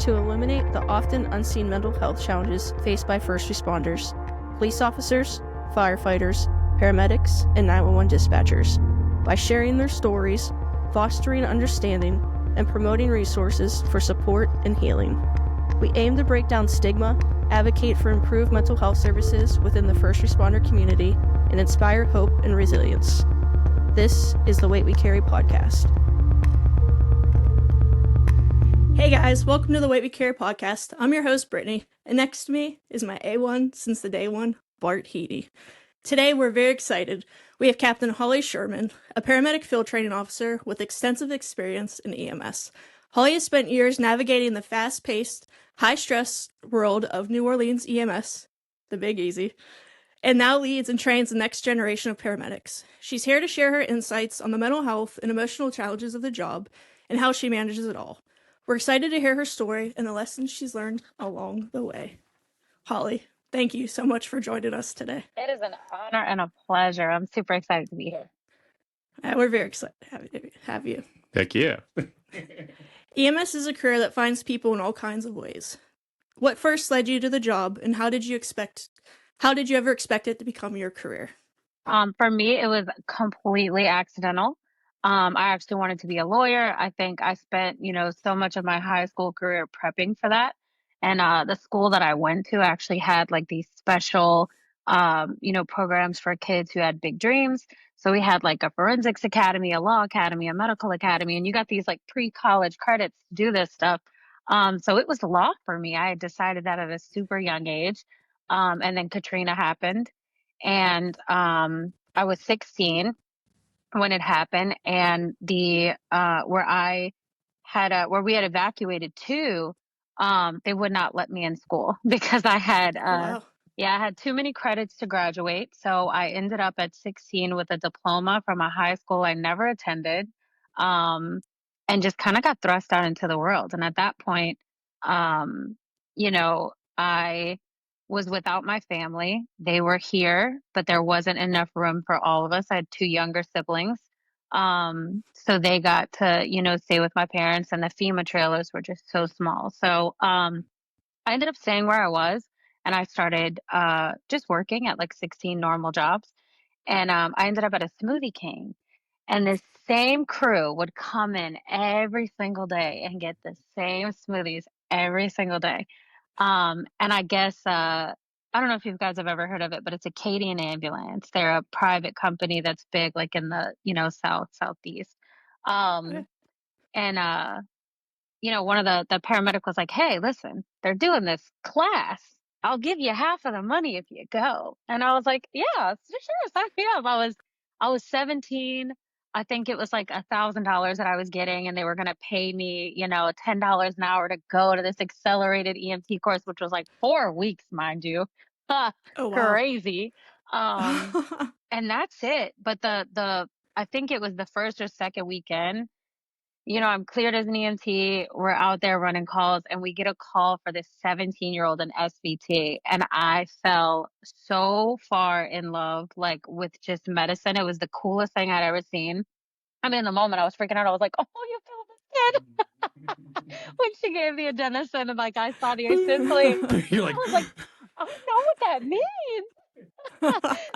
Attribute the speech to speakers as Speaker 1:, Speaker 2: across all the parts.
Speaker 1: to eliminate the often unseen mental health challenges faced by first responders, police officers, firefighters, paramedics, and 911 dispatchers by sharing their stories, fostering understanding, and promoting resources for support and healing. We aim to break down stigma, advocate for improved mental health services within the first responder community, and inspire hope and resilience. This is the Weight We Carry podcast. Hey guys, welcome to the Weight We Carry podcast. I'm your host, Brittany, and next to me is my A1 since the day one, Bart Heaney. Today, we're very excited. We have Captain Holly Sherman, a paramedic field training officer with extensive experience in EMS. Holly has spent years navigating the fast-paced, high-stress world of New Orleans EMS, the Big Easy, and now leads and trains the next generation of paramedics. She's here to share her insights on the mental health and emotional challenges of the job and how she manages it all. We're excited to hear her story and the lessons she's learned along the way. Holly, thank you so much for joining us today.
Speaker 2: It is an honor and a pleasure. I'm super excited to be here.
Speaker 1: We're very excited to have you.
Speaker 3: Heck yeah.
Speaker 1: EMS is a career that finds people in all kinds of ways. What first led you to the job, and how did you ever expect it to become your career?
Speaker 2: For me, it was completely accidental. I actually wanted to be a lawyer. I think I spent, so much of my high school career prepping for that. And the school that I went to actually had like these special, programs for kids who had big dreams. So we had like a forensics academy, a law academy, a medical academy, and you got these like pre-college credits to do this stuff. So it was law for me. I had decided that at a super young age. And then Katrina happened, and I was 16 when it happened, and the where we had evacuated to, they would not let me in school because I had
Speaker 1: Wow.
Speaker 2: I had too many credits to graduate. So I ended up at 16 with a diploma from a high school I never attended, and just kind of got thrust out into the world. And at that point, I was without my family. They were here, but there wasn't enough room for all of us. I had two younger siblings. So they got to, stay with my parents, and the FEMA trailers were just so small. So I ended up staying where I was, and I started just working at like 16 normal jobs. And I ended up at a Smoothie King. And this same crew would come in every single day and get the same smoothies every single day. And I guess I don't know if you guys have ever heard of it, but it's Acadian Ambulance. They're a private company that's big, like in the southeast.
Speaker 1: Okay.
Speaker 2: And one of the paramedic was like, "Hey, listen, they're doing this class. I'll give you half of the money if you go." And I was like, "Yeah, sure, sign me up." I was 17. I think it was like $1,000 that I was getting, and they were gonna pay me, $10 an hour to go to this accelerated EMT course, which was like 4 weeks, mind you.
Speaker 1: Oh, wow.
Speaker 2: Crazy. And that's it. But the I think it was the first or second weekend. I'm cleared as an EMT. We're out there running calls, and we get a call for this 17-year-old in SVT. And I fell so far in love, like with just medicine. It was the coolest thing I'd ever seen. I mean, in the moment, I was freaking out. I was like, "Oh, you killed this kid." When she gave the adenosine and like I saw the acetylcholine,
Speaker 3: You're
Speaker 2: I
Speaker 3: like,
Speaker 2: was like, "I know what that means."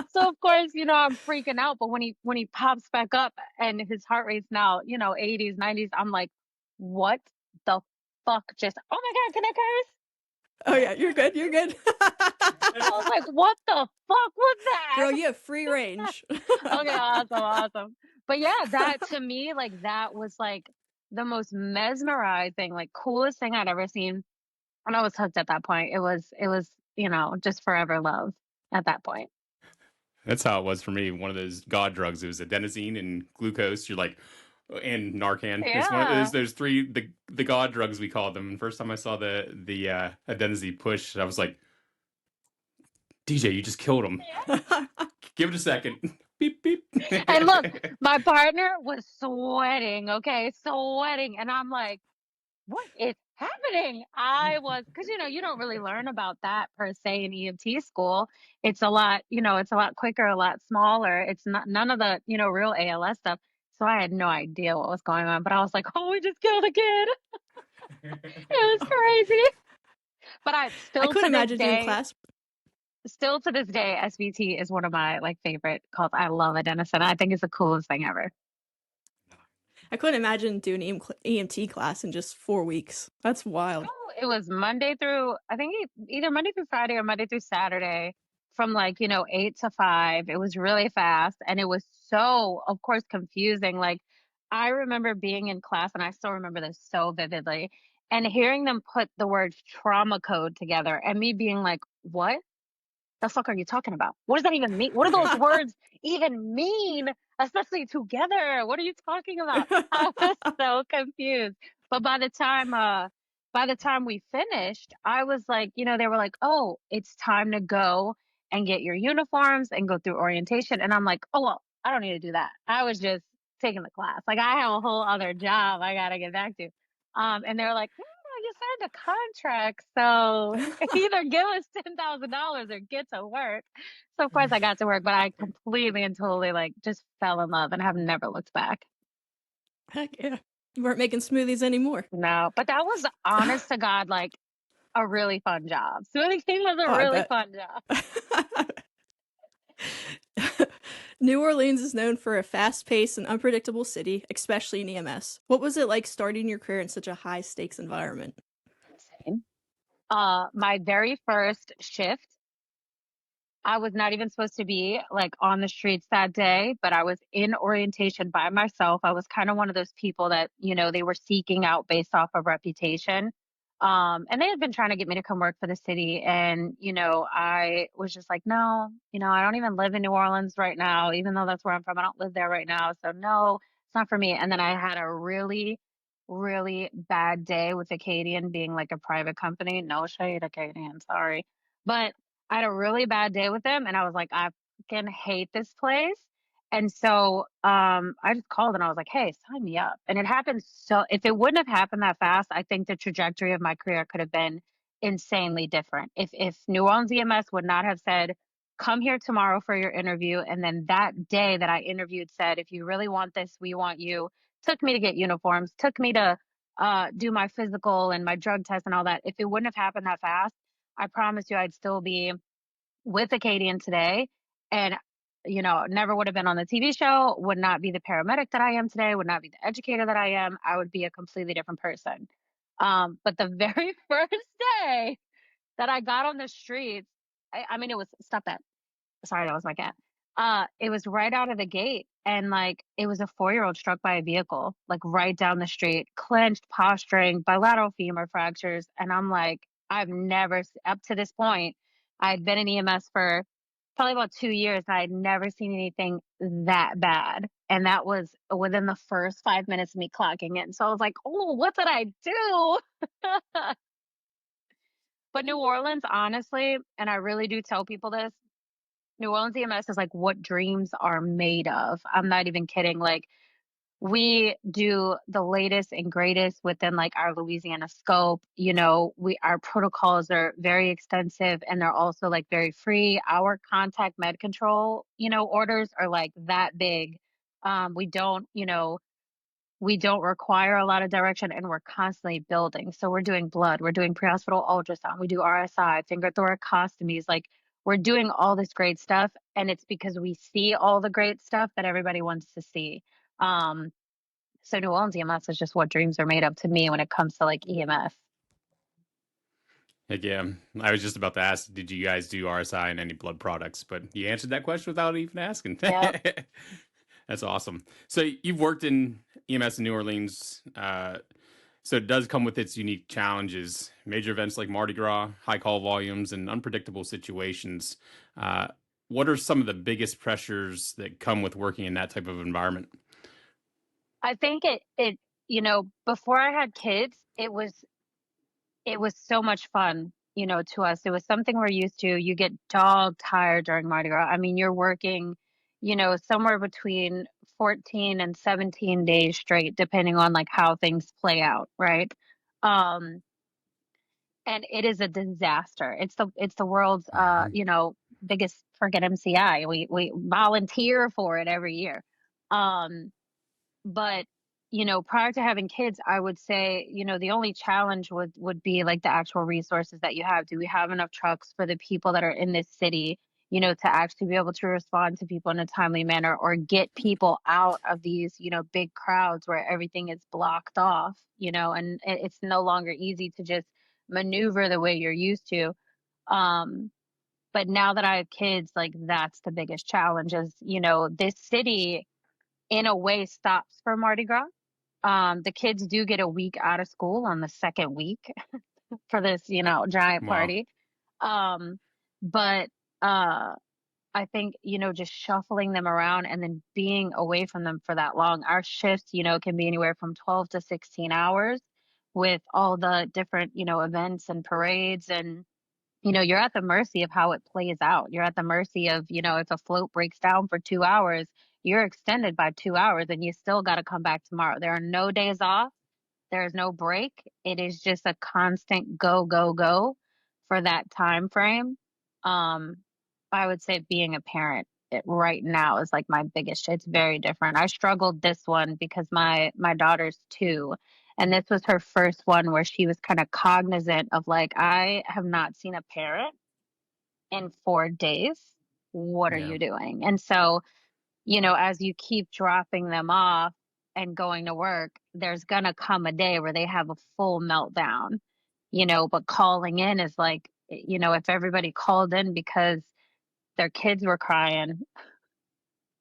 Speaker 2: So of course, I'm freaking out. But when he pops back up and his heart rate's now, 80s, 90s, I'm like, what the fuck just, oh my God, can I curse?
Speaker 1: Oh, yeah, you're good. You're good.
Speaker 2: I was like, what the fuck was that?
Speaker 1: Girl, you have free range.
Speaker 2: Okay, awesome. But yeah, that to me, like that was like the most mesmerizing, like coolest thing I'd ever seen. And I was hooked at that point. It was, just forever love at that point.
Speaker 3: that's how it was for me. One of those god drugs. It was adenosine and glucose. You're like, and Narcan. It's one of
Speaker 2: Yeah.
Speaker 3: those three the god drugs we call them. And first time I saw the adenosine push, I was like, DJ, you just killed him. Give it a second. Beep beep.
Speaker 2: And look, my partner was sweating, okay? Sweating. And I'm like, what is happening? I was, because, you don't really learn about that per se in EMT school. It's a lot, it's a lot quicker, a lot smaller. It's not none of the, real ALS stuff. So I had no idea what was going on. But I was like, oh, we just killed a kid. It was crazy. But I
Speaker 1: I
Speaker 2: still
Speaker 1: couldn't
Speaker 2: to this
Speaker 1: imagine doing
Speaker 2: day,
Speaker 1: class.
Speaker 2: SVT is one of my like favorite calls. I love adenosine. I think it's the coolest thing ever.
Speaker 1: I couldn't imagine doing EMT class in just 4 weeks. That's wild.
Speaker 2: Oh, it was Monday through, I think either Monday through Friday or Monday through Saturday from like, 8 to 5. It was really fast and it was so, of course, confusing. Like, I remember being in class and I still remember this so vividly and hearing them put the word trauma code together and me being like, what the fuck are you talking about? What does that even mean? What do those words even mean? Especially together. What are you talking about? I was so confused. But by the time we finished, I was like, they were like, oh, it's time to go and get your uniforms and go through orientation. And I'm like, oh well, I don't need to do that. I was just taking the class. Like I have a whole other job I gotta get back to. And they're like, you signed a contract, so either give us $10,000 or get to work. So of course I got to work, but I completely and totally like just fell in love and have never looked back.
Speaker 1: Heck yeah. You weren't making smoothies anymore.
Speaker 2: No, but that was honest to God, like a really fun job. Smoothie King was a
Speaker 1: Oh, I
Speaker 2: really
Speaker 1: bet.
Speaker 2: fun job.
Speaker 1: New Orleans is known for a fast-paced and unpredictable city, especially in EMS. What was it like starting your career in such a high-stakes environment?
Speaker 2: Insane. My very first shift, I was not even supposed to be like on the streets that day, but I was in orientation by myself. I was kind of one of those people that, they were seeking out based off of reputation. And they had been trying to get me to come work for the city. And, I was just like, no, I don't even live in New Orleans right now, even though that's where I'm from. I don't live there right now. So no, it's not for me. And then I had a really, really bad day with Acadian being like a private company. No shade, Acadian, sorry. But I had a really bad day with them and I was like, I fucking hate this place. And so I just called and I was like, hey, sign me up. And it happened so if it wouldn't have happened that fast, I think the trajectory of my career could have been insanely different. If New Orleans EMS would not have said, come here tomorrow for your interview, and then that day that I interviewed said, if you really want this, we want you, took me to get uniforms, took me to do my physical and my drug test and all that. If it wouldn't have happened that fast, I promise you I'd still be with Acadian today and never would have been on the TV show, would not be the paramedic that I am today, would not be the educator that I am. I would be a completely different person. But the very first day that I got on the streets, I mean, it was, stop that. Sorry, that was my cat. It was right out of the gate. And like, it was a 4-year-old struck by a vehicle, like right down the street, clenched, posturing, bilateral femur fractures. And I'm like, I've never, up to this point, I'd been in EMS for probably about 2 years. And I'd never seen anything that bad. And that was within the first 5 minutes of me clocking in. So I was like, oh, what did I do? But New Orleans, honestly, and I really do tell people this, New Orleans EMS is like what dreams are made of. I'm not even kidding. Like we do the latest and greatest within like our Louisiana scope. Our protocols are very extensive and they're also like very free. Our contact med control, orders are like that big. We don't require a lot of direction and we're constantly building. So we're doing blood, we're doing pre-hospital ultrasound, we do RSI, finger thoracostomies, like we're doing all this great stuff. And it's because we see all the great stuff that everybody wants to see. So New Orleans EMS is just what dreams are made of to me when it comes to like EMS.
Speaker 3: Heck yeah. I was just about to ask, did you guys do RSI and any blood products? But you answered that question without even asking.
Speaker 2: Yep.
Speaker 3: That's awesome. So you've worked in EMS in New Orleans. So it does come with its unique challenges. Major events like Mardi Gras, high call volumes, and unpredictable situations. What are some of the biggest pressures that come with working in that type of environment?
Speaker 2: I think before I had kids, it was so much fun, to us. It was something we're used to. You get dog tired during Mardi Gras. I mean, you're working, somewhere between 14 and 17 days straight, depending on like how things play out, right? Um, and it is a disaster. It's the world's biggest forget MCI. We volunteer for it every year. Um, but prior to having kids, I would say, the only challenge would be like the actual resources that you have. Do we have enough trucks for the people that are in this city, to actually be able to respond to people in a timely manner or get people out of these, big crowds where everything is blocked off, and it's no longer easy to just maneuver the way you're used to. Um, but now that I have kids, like that's the biggest challenge is, this city in a way stops for Mardi Gras. The kids do get a week out of school on the second week for this, giant
Speaker 3: Wow.
Speaker 2: party. Um, but I think, just shuffling them around and then being away from them for that long. Our shifts, can be anywhere from 12 to 16 hours with all the different, events and parades and you're at the mercy of how it plays out. You're at the mercy of, if a float breaks down for 2 hours, you're extended by 2 hours and you still got to come back tomorrow. There are no days off. There is no break. It is just a constant go, go, go for that time frame. Um, I would say being a parent right now is like my biggest. It's very different. I struggled this one because my daughter's 2, and this was her first one where she was kind of cognizant of like, I have not seen a parent in 4 days. What are
Speaker 3: Yeah.
Speaker 2: you doing? And so as you keep dropping them off and going to work, there's going to come a day where they have a full meltdown, but calling in is like, if everybody called in because their kids were crying,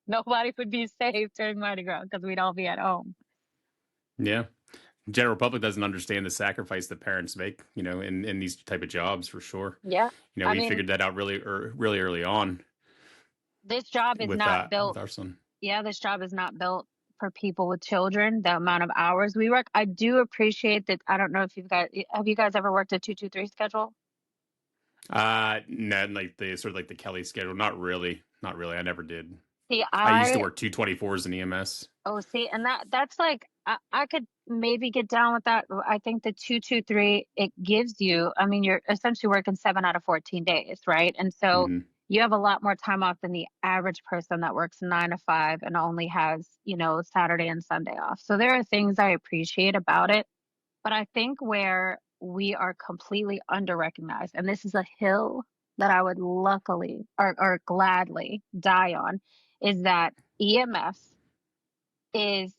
Speaker 2: nobody would be safe during Mardi Gras because we'd all be at home.
Speaker 3: Yeah. General public doesn't understand the sacrifice that parents make, in these type of jobs for sure.
Speaker 2: Yeah. I
Speaker 3: We
Speaker 2: mean,
Speaker 3: figured that out really early on
Speaker 2: this job is
Speaker 3: with
Speaker 2: not built.
Speaker 3: with our son.
Speaker 2: Yeah, this job is not built for people with children, the amount of hours we work. I do appreciate that. I don't know if have you guys ever worked a 2-2-3 schedule?
Speaker 3: No, like the sort of like the Kelly schedule. Not really. Not really. I never did.
Speaker 2: See,
Speaker 3: I used to work 224s in EMS.
Speaker 2: oh, see, and that's like, I could maybe get down with that. I think the 2-2-3, it gives you, I mean, you're essentially working 7 out of 14 days, right? And so
Speaker 3: Hmm.
Speaker 2: you have a lot more time off than the average person that works 9 to 5 and only has, Saturday and Sunday off. So there are things I appreciate about it. But I think where we are completely under recognized, and this is a hill that I would luckily or gladly die on, is that EMS is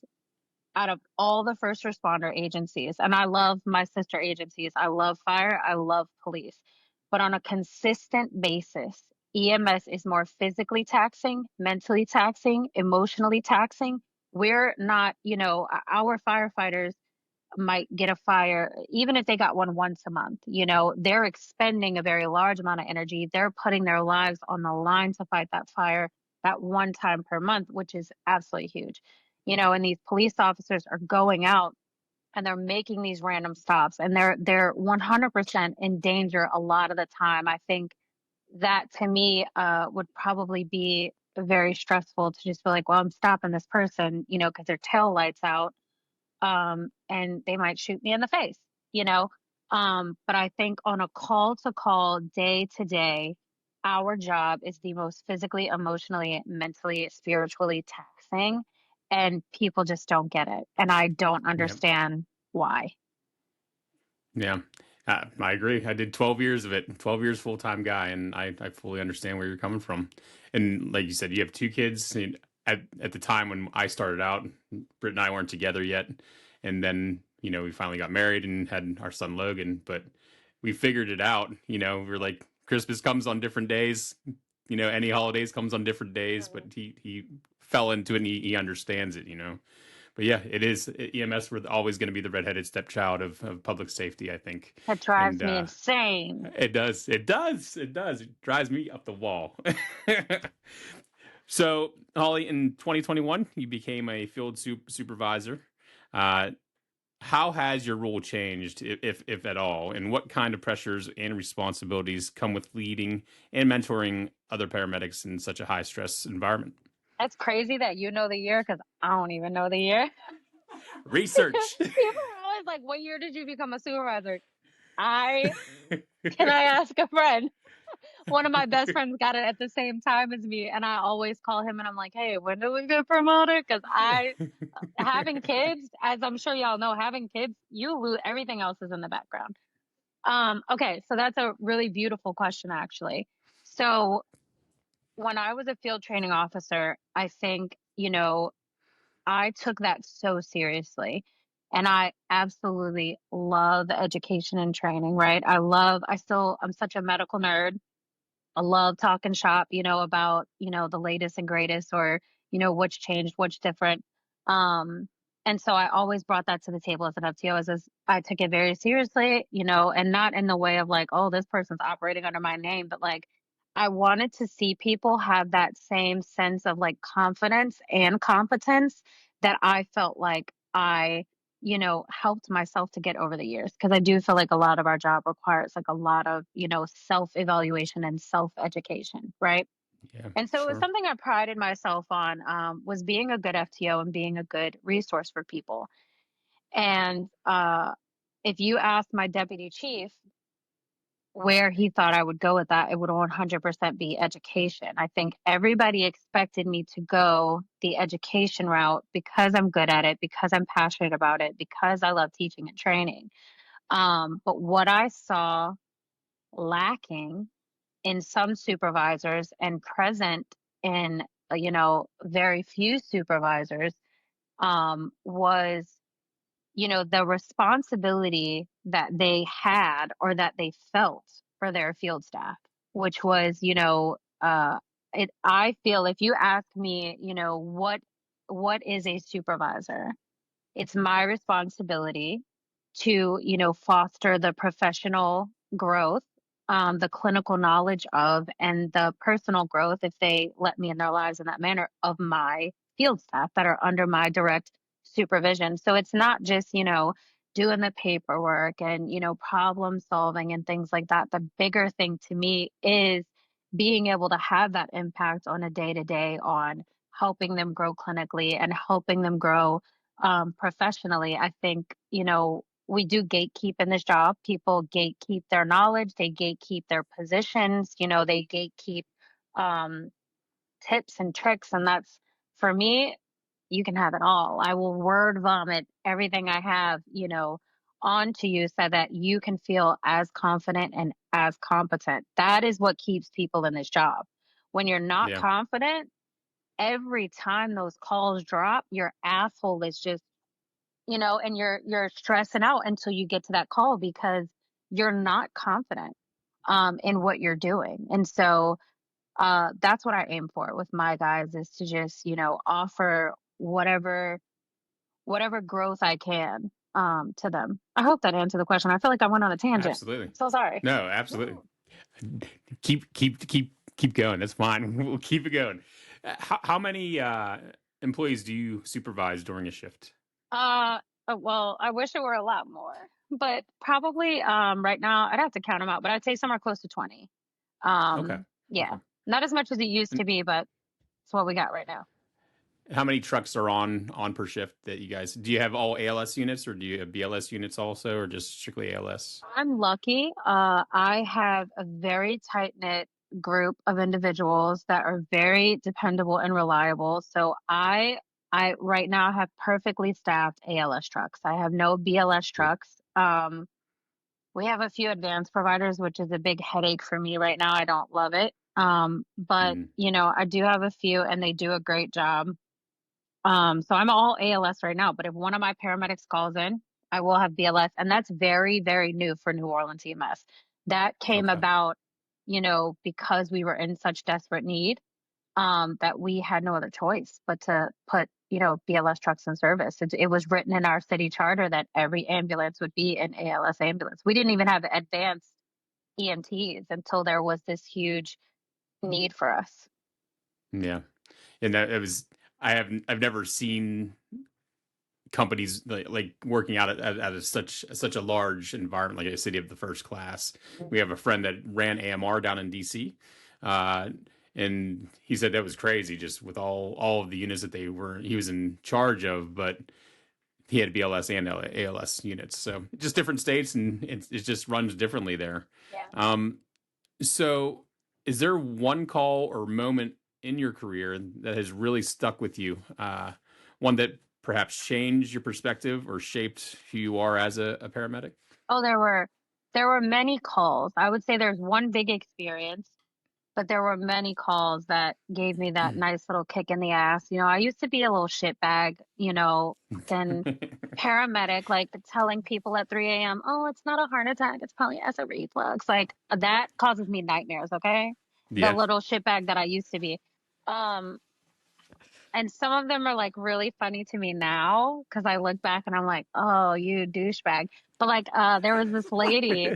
Speaker 2: out of all the first responder agencies, and I love my sister agencies, I love fire, I love police, but on a consistent basis, EMS is more physically taxing, mentally taxing, emotionally taxing. We're not, our firefighters might get a fire, even if they got one once a month, they're expending a very large amount of energy. They're putting their lives on the line to fight that fire that one time per month, which is absolutely huge. And these police officers are going out and they're making these random stops and they're 100% in danger a lot of the time. I think that to me would probably be very stressful to just feel like, well, I'm stopping this person, because their tail lights out, and they might shoot me in the face, you know. But I think on a call to call, day to day, our job is the most physically, emotionally, mentally, spiritually taxing, and people just don't get it. And I don't
Speaker 3: Yep.
Speaker 2: understand why.
Speaker 3: Yeah. I agree. I did 12 years of it, 12 years full-time guy, and I fully understand where you're coming from. And like you said, you have 2 kids. And at the time when I started out, Britt and I weren't together yet. And then, we finally got married and had our son Logan, but we figured it out. We're like, Christmas comes on different days, any holidays comes on different days, but he fell into it and he understands it. But yeah, it is EMS. We're always going to be the redheaded stepchild of public safety, I think.
Speaker 2: That drives
Speaker 3: And
Speaker 2: me insane.
Speaker 3: it does. It does. It does. It drives me up the wall. So, Holly, in 2021, you became a field supervisor. Uh, how has your role changed, if at all? And what kind of pressures and responsibilities come with leading and mentoring other paramedics in such a high stress environment?
Speaker 2: That's crazy that you know the year because I don't even know the year.
Speaker 3: Research.
Speaker 2: People are always like, "What year did you become a supervisor?" Can I ask a friend? One of my best friends got it at the same time as me, and I always call him and I'm like, "Hey, when do we get promoted?" Because having kids, as I'm sure y'all know, having kids, you lose everything else is in the background. Okay, so that's a really beautiful question, actually. So when I was a field training officer, I think, I took that so seriously. And I absolutely love education and training, right? I'm such a medical nerd. I love talking shop, about, the latest and greatest or, what's changed, what's different. Um, and so I always brought that to the table as an FTO as I took it very seriously, and not in the way of like, oh, this person's operating under my name, but like I wanted to see people have that same sense of like confidence and competence that I felt like helped myself to get over the years. Because I do feel like a lot of our job requires like a lot of, self-evaluation and self-education, right?
Speaker 3: Yeah,
Speaker 2: And so it was
Speaker 3: sure.
Speaker 2: something I prided myself on, was being a good FTO and being a good resource for people. And if you asked my deputy chief where he thought I would go with that, it would 100% be education. I think everybody expected me to go the education route because I'm good at it, because I'm passionate about it, because I love teaching and training. But what I saw lacking in some supervisors and present in, very few supervisors, was the responsibility that they had or that they felt for their field staff, which was, I feel if you ask me, what is a supervisor? It's my responsibility to, foster the professional growth, the clinical knowledge of, and the personal growth, if they let me in their lives in that manner, of my field staff that are under my direct supervision. So it's not just, doing the paperwork and, problem solving and things like that. The bigger thing to me is being able to have that impact on a day to day on helping them grow clinically and helping them grow professionally. I think, we do gatekeep in this job. People gatekeep their knowledge, they gatekeep their positions, they gatekeep um, tips and tricks. And that's for me, you can have it all. I will word vomit everything I have, onto you so that you can feel as confident and as competent. That is what keeps people in this job. When you're not
Speaker 3: Yeah.
Speaker 2: confident, every time those calls drop, your asshole is just, and you're stressing out until you get to that call because you're not confident in what you're doing. And so that's what I aim for with my guys is to just, offer whatever growth I can to them. I hope that answered the question. I feel like I went on a tangent.
Speaker 3: Absolutely.
Speaker 2: So sorry.
Speaker 3: No, absolutely. Keep going. That's fine. We'll keep it going. How many employees do you supervise during a shift?
Speaker 2: Well, I wish it were a lot more, but probably right now I'd have to count them out, but I'd say somewhere close to 20.
Speaker 3: Okay.
Speaker 2: Yeah,
Speaker 3: Okay.
Speaker 2: not as much as it used
Speaker 3: And
Speaker 2: to be, but it's what we got right now.
Speaker 3: how many trucks are on per shift that you guys do? You have all ALS units or do you have BLS units also, or just strictly ALS?
Speaker 2: I'm lucky. I have a very tight knit group of individuals that are very dependable and reliable. So I right now have perfectly staffed ALS trucks. I have no BLS
Speaker 3: Cool.
Speaker 2: trucks. We have a few advanced providers, which is a big headache for me right now. I don't love it. But
Speaker 3: Mm,
Speaker 2: I do have a few and they do a great job. So I'm all ALS right now, but if one of my paramedics calls in, I will have BLS. And that's very, very new for New Orleans EMS. That came
Speaker 3: okay.
Speaker 2: about, because we were in such desperate need, that we had no other choice but to put, BLS trucks in service. It was written in our city charter that every ambulance would be an ALS ambulance. We didn't even have advanced EMTs until there was this huge need for us.
Speaker 3: Yeah. And that it was I've never seen companies like working out at such a large environment like a city of the first class. We have a friend that ran AMR down in DC, uh, and he said that was crazy just with all of the units that he was in charge of, but he had BLS and ALS units, so just different states, and it just runs differently there.
Speaker 2: Yeah.
Speaker 3: So is there one call or moment in your career that has really stuck with you? One that perhaps changed your perspective or shaped who you are as a paramedic?
Speaker 2: Oh, there were many calls. I would say there's one big experience, but there were many calls that gave me that nice little kick in the ass. I used to be a little shitbag, fucking paramedic, like telling people at 3 a.m., oh, it's not a heart attack, it's probably acid reflux. Like that causes me nightmares, okay? The
Speaker 3: Yeah.
Speaker 2: little shitbag that I used to be. Um, and some of them are like really funny to me now because I look back and I'm like, oh, you douchebag. But like there was this lady,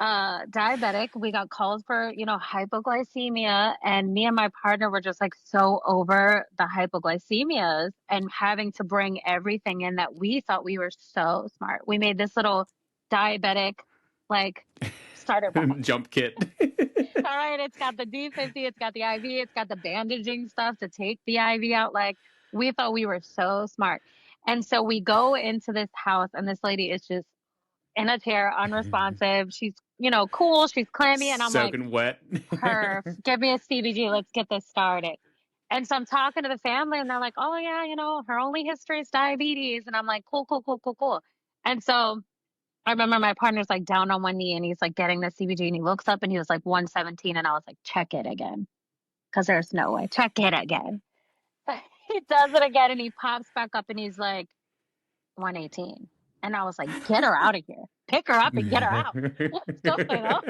Speaker 2: diabetic. We got calls for, hypoglycemia, and me and my partner were just like so over the hypoglycemias and having to bring everything in that we thought we were so smart. We made this little diabetic like starter box.
Speaker 3: Jump kit.
Speaker 2: All right, it's got the D50, it's got the IV, it's got the bandaging stuff to take the IV out. Like we thought we were so smart. And so we go into this house and this lady is just in a chair, unresponsive. She's, cool. She's clammy. And I'm like,
Speaker 3: Soaking wet.
Speaker 2: perf, give me a CBG. Let's get this started. And so I'm talking to the family and they're like, oh yeah, her only history is diabetes. And I'm like, cool, cool, cool, cool, cool. And so I remember my partner's like down on one knee and he's like getting the CBG and he looks up and he was like 117. And I was like, check it again. Cause there's no way. Check it again. He does it again and he pops back up and he's like 118. And I was like, get her out of here. Pick her up and get her out. What's going on?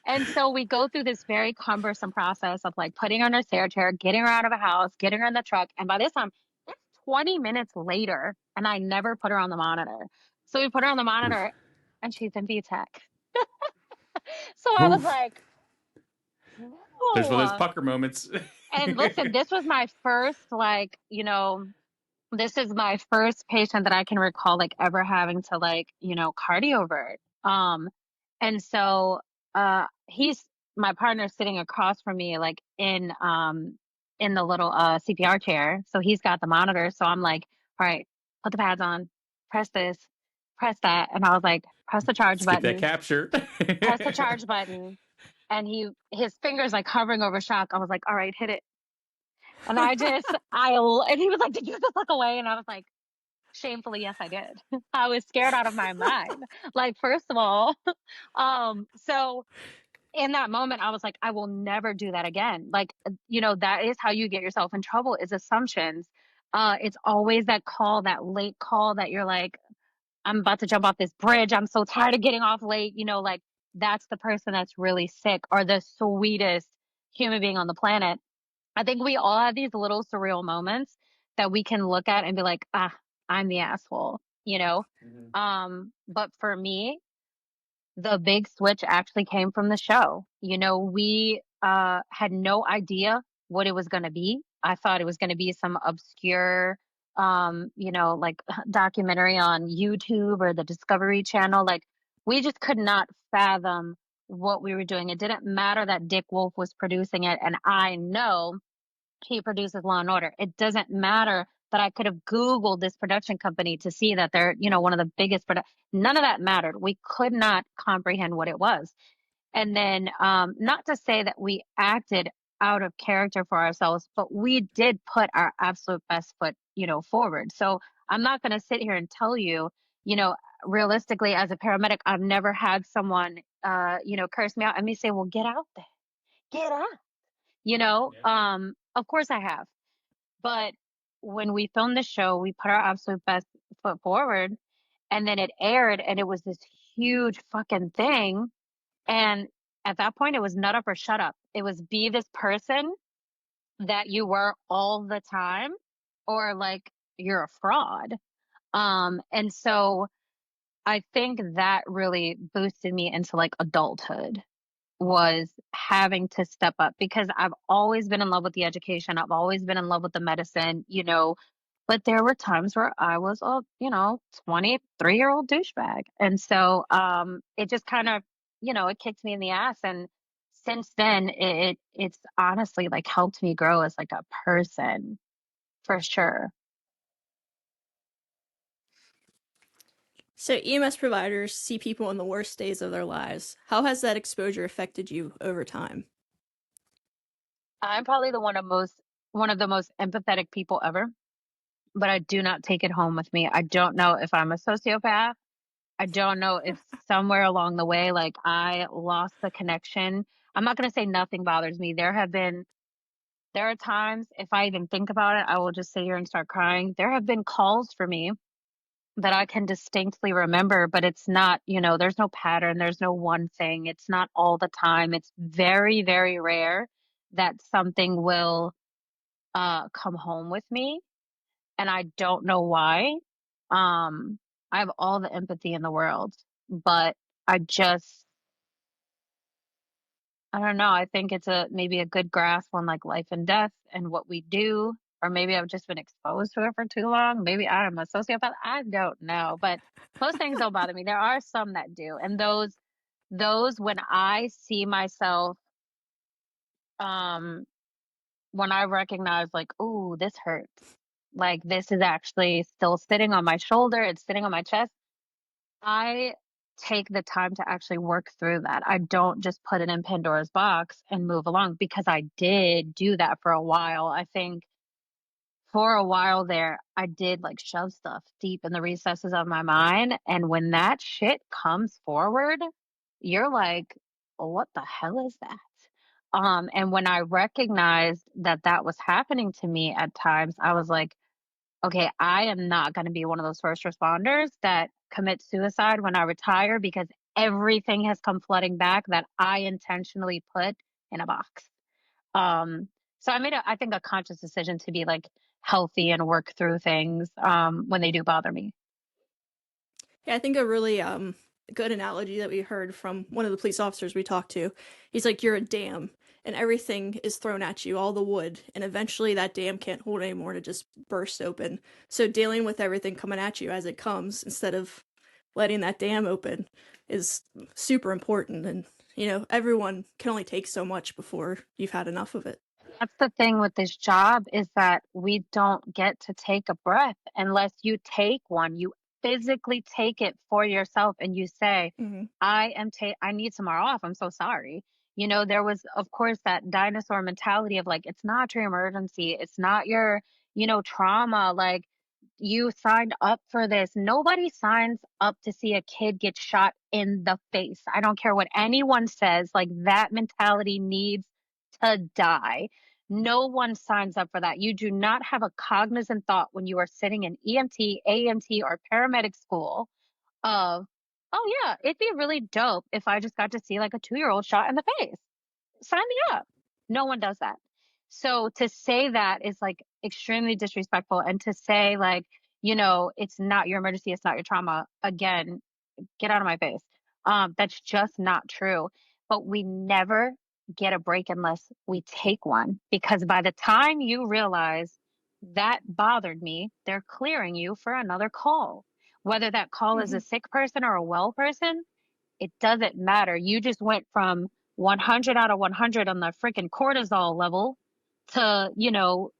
Speaker 2: And so we go through this very cumbersome process of like putting her in a stair chair, getting her out of a house, getting her in the truck. And by this time, it's 20 minutes later, and I never put her on the monitor. So we put her on the monitor, and she's in VTech. So I was
Speaker 3: Oof.
Speaker 2: like,
Speaker 3: There's one of those
Speaker 2: no.
Speaker 3: pucker moments.
Speaker 2: And listen, this was my first, this is my first patient that I can recall like ever having to cardiovert. And so he's my partner sitting across from me like in the little CPR chair. So he's got the monitor. So I'm like, all right, put the pads on, press this, press that. And I was like, press the charge
Speaker 3: Let's get that
Speaker 2: button,
Speaker 3: capture.
Speaker 2: press the charge button. And his fingers like hovering over shock. I was like, all right, hit it. And and he was like, did you just look away? And I was like, shamefully, yes, I did. I was scared out of my mind. Like, first of all, so in that moment, I was like, I will never do that again. Like, that is how you get yourself in trouble is assumptions. It's always that call, that late call that you're like, I'm about to jump off this bridge. I'm so tired of getting off late. Like that's the person that's really sick or the sweetest human being on the planet. I think we all have these little surreal moments that we can look at and be like, I'm the asshole. But for me, the big switch actually came from the show. We had no idea what it was going to be. I thought it was going to be some obscure, like documentary on YouTube or the Discovery Channel. Like, we just could not fathom what we were doing. It didn't matter that Dick Wolf was producing it. And I know he produces Law and Order. It doesn't matter that I could have Googled this production company to see that they're, one of the biggest. None of that mattered. We could not comprehend what it was. And then, not to say that we acted out of character for ourselves, but we did put our absolute best foot, forward. So I'm not going to sit here and tell you, realistically, as a paramedic, I've never had someone, curse me out and me say, well, get out there, get out. Of course I have. But when we filmed the show, we put our absolute best foot forward and then it aired and it was this huge fucking thing. And at that point, it was nut up or shut up. It was be this person that you were all the time or like you're a fraud. And so I think that really boosted me into like adulthood was having to step up because I've always been in love with the education. I've always been in love with the medicine, but there were times where I was a, 23-year-old douchebag. And so it just kind of, it kicked me in the ass. And since then it's honestly like helped me grow as like a person for sure.
Speaker 1: So, EMS providers see people on the worst days of their lives. How has that exposure affected you over time?
Speaker 2: I'm probably one of the most empathetic people ever, but I do not take it home with me. I don't know if I'm a sociopath. I don't know if somewhere along the way, like, I lost the connection. I'm not going to say nothing bothers me. There are times, if I even think about it, I will just sit here and start crying. There have been calls for me that I can distinctly remember, but it's not, there's no pattern, there's no one thing. It's not all the time. It's very, very rare that something will come home with me, and I don't know why. I have all the empathy in the world, but I just I don't know. I think it's maybe a good grasp on like life and death and what we do, or maybe I've just been exposed to it for too long. Maybe I'm a sociopath. I don't know, but most things don't bother me. There are some that do, and those when I see myself, um, when I recognize like, oh, this hurts. Like this is actually still sitting on my shoulder. It's sitting on my chest. I take the time to actually work through that. I don't just put it in Pandora's box and move along, because I did do that for a while. I think for a while there, I did like shove stuff deep in the recesses of my mind. And when that shit comes forward, you're like, what the hell is that? And when I recognized that that was happening to me at times, I was like, okay, I am not going to be one of those first responders that commit suicide when I retire, because everything has come flooding back that I intentionally put in a box. Um, so I made I think a conscious decision to be like healthy and work through things when they do bother me.
Speaker 1: Yeah, I think a really good analogy that we heard from one of the police officers we talked to. He's like, you're a dam, and everything is thrown at you, all the wood, and eventually that dam can't hold anymore and it just bursts open. So dealing with everything coming at you as it comes, instead of letting that dam open, is super important. And everyone can only take so much before you've had enough of it.
Speaker 2: That's the thing with this job, is that we don't get to take a breath unless you take one. You physically take it for yourself and you say,
Speaker 1: Mm-hmm.
Speaker 2: I need tomorrow off. I'm so sorry. There was of course that dinosaur mentality of like, it's not your emergency. It's not your, trauma. Like, you signed up for this. Nobody signs up to see a kid get shot in the face. I don't care what anyone says. Like, that mentality needs to die. No one signs up for that. You do not have a cognizant thought when you are sitting in EMT, AMT, or paramedic school of, oh yeah, it'd be really dope if I just got to see like a 2-year-old shot in the face. Sign me up. No one does that. So to say that is like extremely disrespectful. And to say like, it's not your emergency, it's not your trauma. Again, get out of my face. That's just not true. But we never get a break unless we take one, because by the time you realize that bothered me, they're clearing you for another call. Whether that call is
Speaker 1: Mm-hmm.
Speaker 2: a sick person or a well person, it doesn't matter. You just went from 100 out of 100 on the freaking cortisol level to,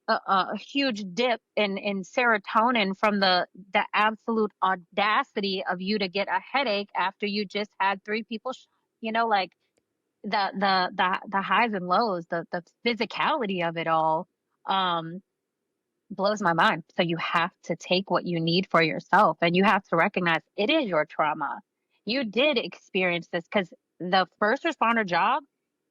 Speaker 2: a huge dip in serotonin from the absolute audacity of you to get a headache after you just had 3 people shot. Like, the highs and lows, the physicality of it all. Um, blows my mind. So you have to take what you need for yourself, and you have to recognize it is your trauma. You did experience this, because the first responder job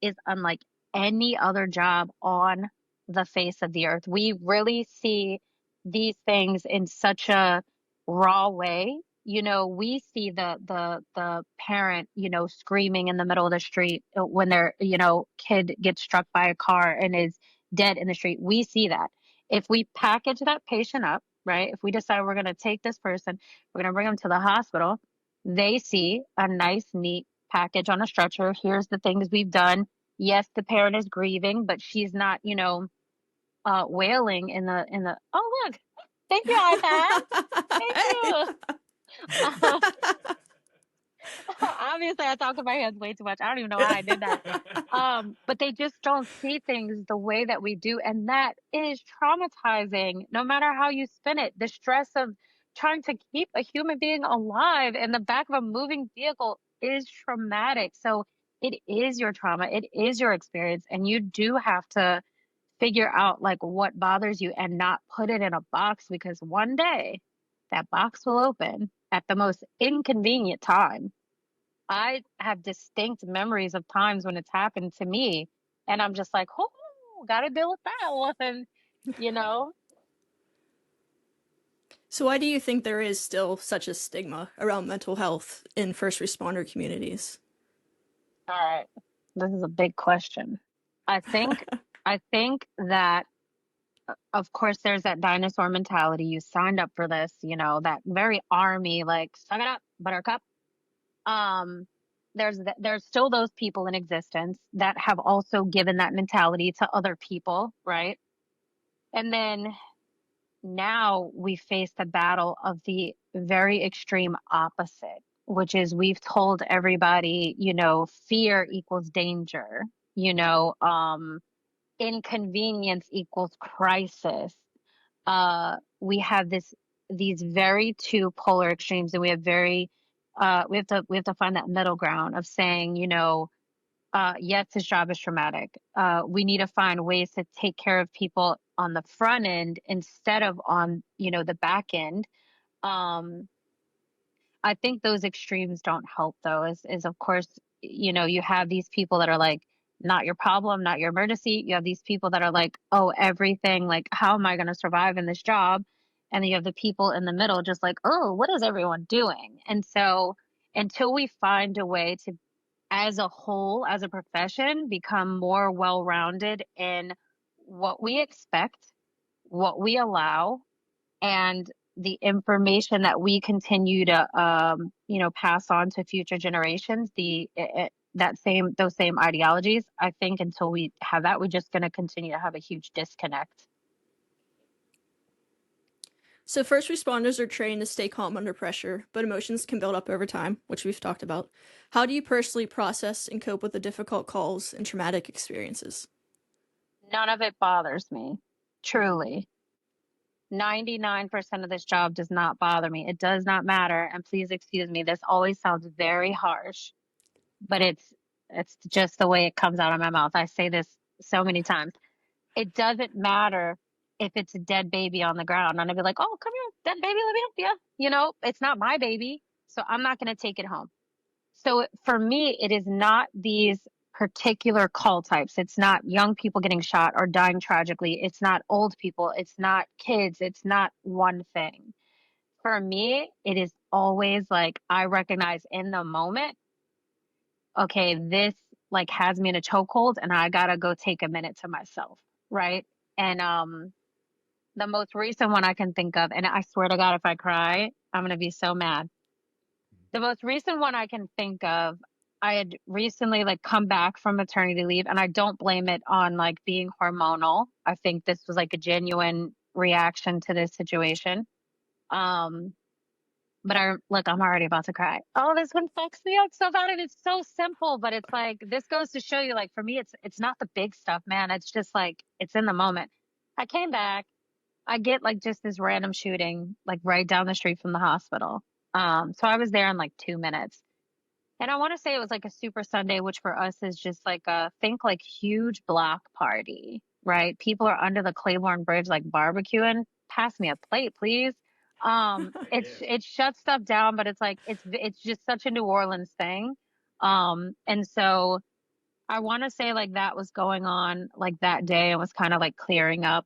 Speaker 2: is unlike any other job on the face of the earth. We really see these things in such a raw way. We see the parent, screaming in the middle of the street when their, kid gets struck by a car and is dead in the street. We see that. If we package that patient up, right? If we decide we're going to take this person, we're going to bring them to the hospital, they see a nice, neat package on a stretcher. Here's the things we've done. Yes, the parent is grieving, but she's not, wailing oh, look, thank you, iPad. Thank you. Um, obviously, I talk with my hands way too much. I don't even know how I did that. But they just don't see things the way that we do. And that is traumatizing, no matter how you spin it. The stress of trying to keep a human being alive in the back of a moving vehicle is traumatic. So it is your trauma, it is your experience, and you do have to figure out like what bothers you and not put it in a box, because one day that box will open at the most inconvenient time. I have distinct memories of times when it's happened to me, and I'm just like, oh, gotta deal with that one, you know?
Speaker 1: So, why do you think there is still such a stigma around mental health in first responder communities?
Speaker 2: All right. This is a big question. I think I think that of course there's that dinosaur mentality. You signed up for this, that very army, like, suck it up, buttercup. Um, there's still those people in existence that have also given that mentality to other people, right? And then now we face the battle of the very extreme opposite, which is we've told everybody, fear equals danger, you know, um, inconvenience equals crisis. We have these very two polar extremes, and we have we have to find that middle ground of saying, yes, his job is traumatic. We need to find ways to take care of people on the front end instead of on, the back end. Um, I think those extremes don't help though, is of course, you have these people that are like, not your problem, not your emergency. You have these people that are like, oh, everything, like, how am I going to survive in this job? And then you have the people in the middle, just like, oh, what is everyone doing? And so until we find a way to, as a whole, as a profession, become more well-rounded in what we expect, what we allow, and the information that we continue to pass on to future generations, those same ideologies. I think until we have that, we're just going to continue to have a huge disconnect.
Speaker 1: So, first responders are trained to stay calm under pressure, but emotions can build up over time, which we've talked about. How do you personally process and cope with the difficult calls and traumatic experiences?
Speaker 2: None of it bothers me, truly. 99% of this job does not bother me. It does not matter. And please excuse me, this always sounds very harsh, but it's just the way it comes out of my mouth. I say this so many times. It doesn't matter if it's a dead baby on the ground. And I'd be like, oh, come here, dead baby, let me help you. It's not my baby, so I'm not going to take it home. So for me, it is not these particular call types. It's not young people getting shot or dying tragically. It's not old people. It's not kids. It's not one thing. For me, it is always like I recognize in the moment, okay, this like has me in a chokehold and I gotta go take a minute to myself, right? And the most recent one I can think of, and I swear to God, if I cry, I'm gonna be so mad. The most recent one I can think of, I had recently like come back from maternity leave, and I don't blame it on like being hormonal. I think this was like a genuine reaction to this situation. Um, but I'm already about to cry. Oh, this one fucks me up so bad, and it's so simple, but it's like this goes to show you, like for me, it's not the big stuff, man. It's just like it's in the moment. I came back. I get like just this random shooting, like right down the street from the hospital. So I was there in like 2 minutes. And I want to say it was like a Super Sunday, which for us is just like think like huge block party, right? People are under the Claiborne Bridge like barbecuing. Pass me a plate, please. It shuts stuff down, but it's like it's just such a New Orleans thing. And so I want to say like that was going on like that day and was kind of like clearing up.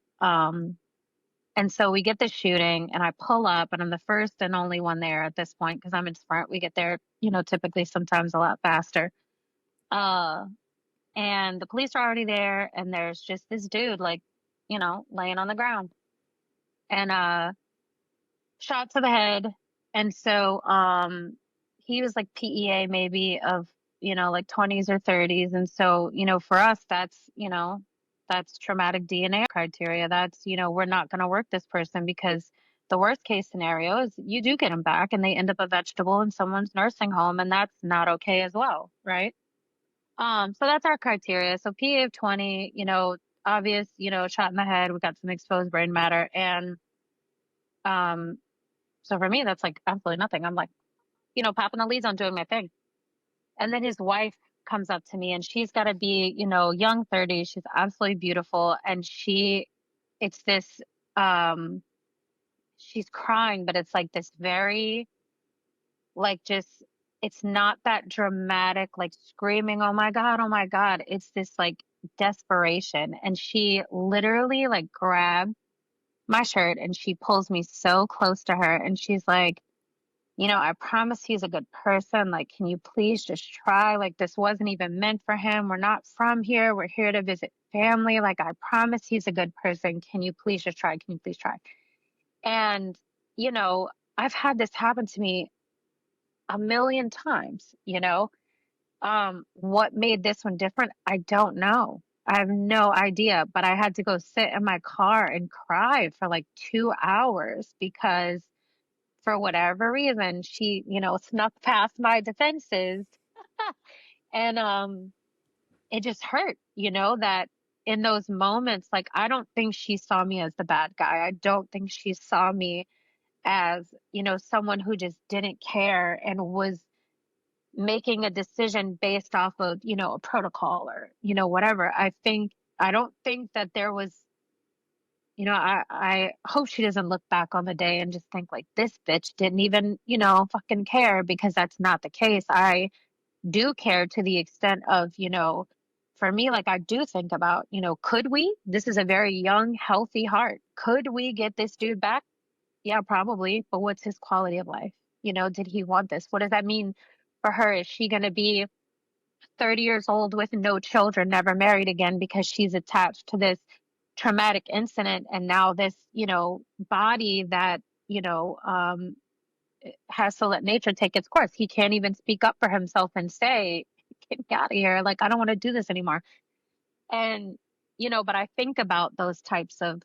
Speaker 2: And so we get the shooting, and I pull up, and I'm the first and only one there at this point because I'm in Sprint. We get there, typically sometimes a lot faster. Uh, and the police are already there, and there's just this dude, like, laying on the ground, and shot to the head. And so he was like PEA maybe of, like 20s or 30s. And so, for us, that's traumatic DNA criteria. That's, we're not going to work this person because the worst case scenario is you do get them back and they end up a vegetable in someone's nursing home, and that's not okay as well, right? So that's our criteria. So PEA of 20, obvious, shot in the head, we got some exposed brain matter. And um so for me, that's like absolutely nothing. I'm like, popping the leads on doing my thing. And then his wife comes up to me, and she's got to be, young 30s. She's absolutely beautiful. And it's this, she's crying, but it's like this very, like, just, it's not that dramatic, like screaming, oh my God, oh my God. It's this like desperation. And she literally like grabbed my shirt and she pulls me so close to her and she's like, I promise he's a good person. Like, can you please just try? Like, this wasn't even meant for him. We're not from here. We're here to visit family. Like, I promise he's a good person. Can you please just try? Can you please try? And, I've had this happen to me a million times. What made this one different? I don't know. I have no idea, but I had to go sit in my car and cry for like 2 hours because for whatever reason, she, snuck past my defenses. And it just hurt, that in those moments, like I don't think she saw me as the bad guy. I don't think she saw me as, someone who just didn't care and was making a decision based off of, a protocol or, whatever. I don't think that there was, I hope she doesn't look back on the day and just think like this bitch didn't even, fucking care, because that's not the case. I do care to the extent of, for me, like I do think about, could we? This is a very young, healthy heart. Could we get this dude back? Yeah, probably. But what's his quality of life? Did he want this? What does that mean for her? Is she going to be 30 years old with no children, never married again because she's attached to this traumatic incident and now this, body that, has to let nature take its course. He can't even speak up for himself and say, get me out of here. Like, I don't want to do this anymore. And, but I think about those types of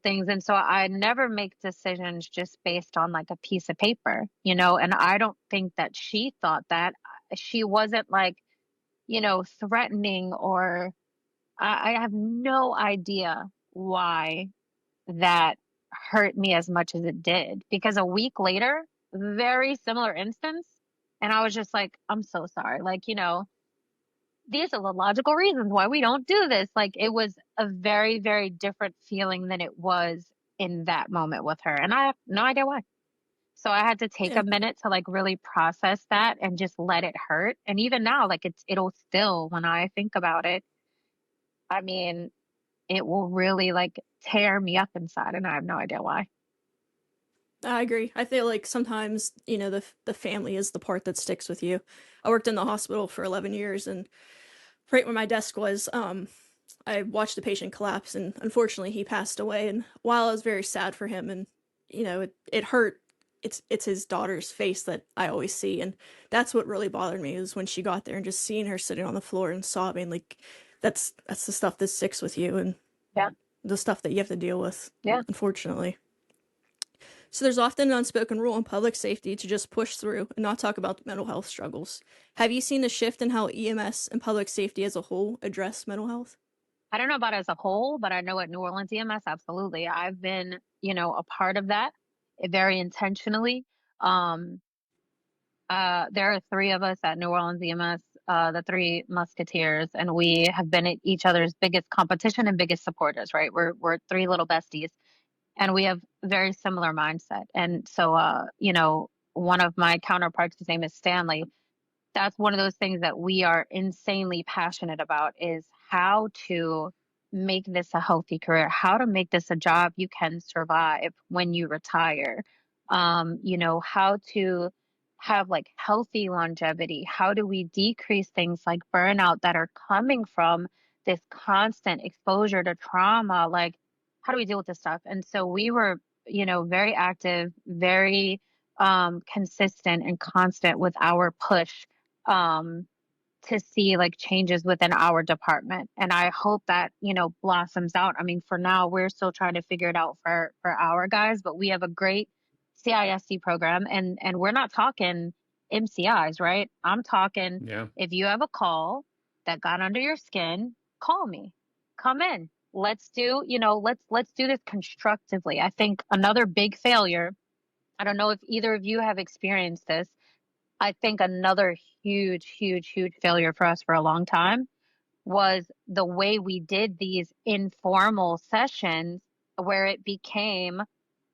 Speaker 2: things. And so I never make decisions just based on like a piece of paper, and I don't think that she thought that. She wasn't like, threatening, or I have no idea why that hurt me as much as it did, because a week later, very similar instance, and I was just like, I'm so sorry. Like, these are the logical reasons why we don't do this. Like, it was a very, very different feeling than it was in that moment with her. And I have no idea why. So I had to take
Speaker 1: Yeah.
Speaker 2: a minute to like really process that and just let it hurt. And even now, like it'll still, when I think about it, I mean, it will really like tear me up inside, and I have no idea why.
Speaker 1: I agree. I feel like sometimes, the family is the part that sticks with you. I worked in the hospital for 11 years, and right where my desk was, I watched a patient collapse, and unfortunately he passed away. And while I was very sad for him, and it hurt, it's his daughter's face that I always see, and that's what really bothered me, is when she got there and just seeing her sitting on the floor and sobbing. Like, that's the stuff that sticks with you, and
Speaker 2: Yeah.
Speaker 1: the stuff that you have to deal with.
Speaker 2: Yeah.
Speaker 1: Unfortunately. So there's often an unspoken rule in public safety to just push through and not talk about mental health struggles. Have you seen a shift in how EMS and public safety as a whole address mental health?
Speaker 2: I don't know about as a whole, but I know at New Orleans EMS, absolutely. I've been, a part of that very intentionally. There are three of us at New Orleans EMS, the three musketeers, and we have been at each other's biggest competition and biggest supporters, right? We're three little besties, and we have very similar mindset. And so, one of my counterparts, his name is Stanley. That's one of those things that we are insanely passionate about, is how to make this a healthy career, how to make this a job you can survive when you retire. How to have like healthy longevity. How do we decrease things like burnout that are coming from this constant exposure to trauma? Like, how do we deal with this stuff? And so we were, very active, very consistent and constant with our push um, to see like changes within our department. And I hope that, blossoms out. I mean, for now, we're still trying to figure it out for our guys, but we have a great CISC program, and we're not talking MCIs, right? I'm talking,
Speaker 3: Yeah.
Speaker 2: if you have a call that got under your skin, call me. Come in. Let's do, let's do this constructively. I think another big failure, I don't know if either of you have experienced this, I think another huge failure for us for a long time was the way we did these informal sessions where it became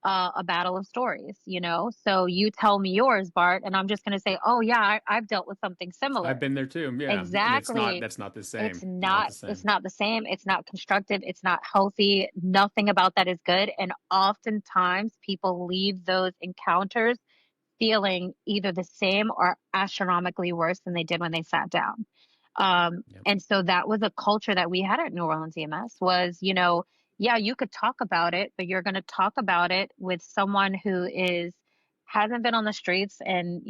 Speaker 2: a battle of stories, you know? So you tell me yours, Bart, and I'm just going to say, oh, yeah, I've dealt with something
Speaker 3: I've
Speaker 2: similar.
Speaker 3: been there too. Yeah. And
Speaker 2: Exactly.
Speaker 3: that's not the
Speaker 2: It's
Speaker 3: same. Not
Speaker 2: not,
Speaker 3: the same.
Speaker 2: it's not the same. It's not constructive. It's not healthy. Nothing about that is good. And oftentimes people leave those encounters feeling either the same or astronomically worse than they did when they sat down.
Speaker 3: Yep.
Speaker 2: And so that was a culture that we had at New Orleans EMS was, you know, yeah, you could talk about it, but you're going to talk about it with someone who hasn't been on the streets in,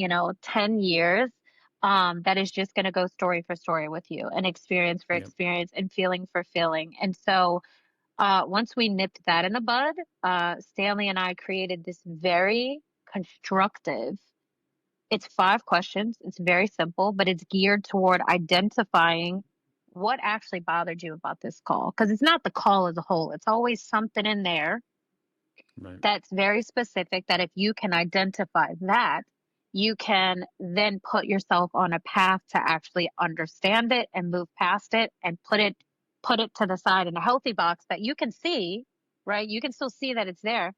Speaker 2: 10 years. That is just going to go story for story with you and experience for
Speaker 3: Yep.
Speaker 2: experience and feeling for feeling. And so, once we nipped that in the bud, Stanley and I created this very constructive. It's 5 questions. It's very simple, but it's geared toward identifying what actually bothered you about this call. Because it's not the call as a whole, it's always something in there
Speaker 3: Right.
Speaker 2: that's very specific that if you can identify that, you can then put yourself on a path to actually understand it and move past it and put it to the side in a healthy box that you can see, right? You can still see that it's there.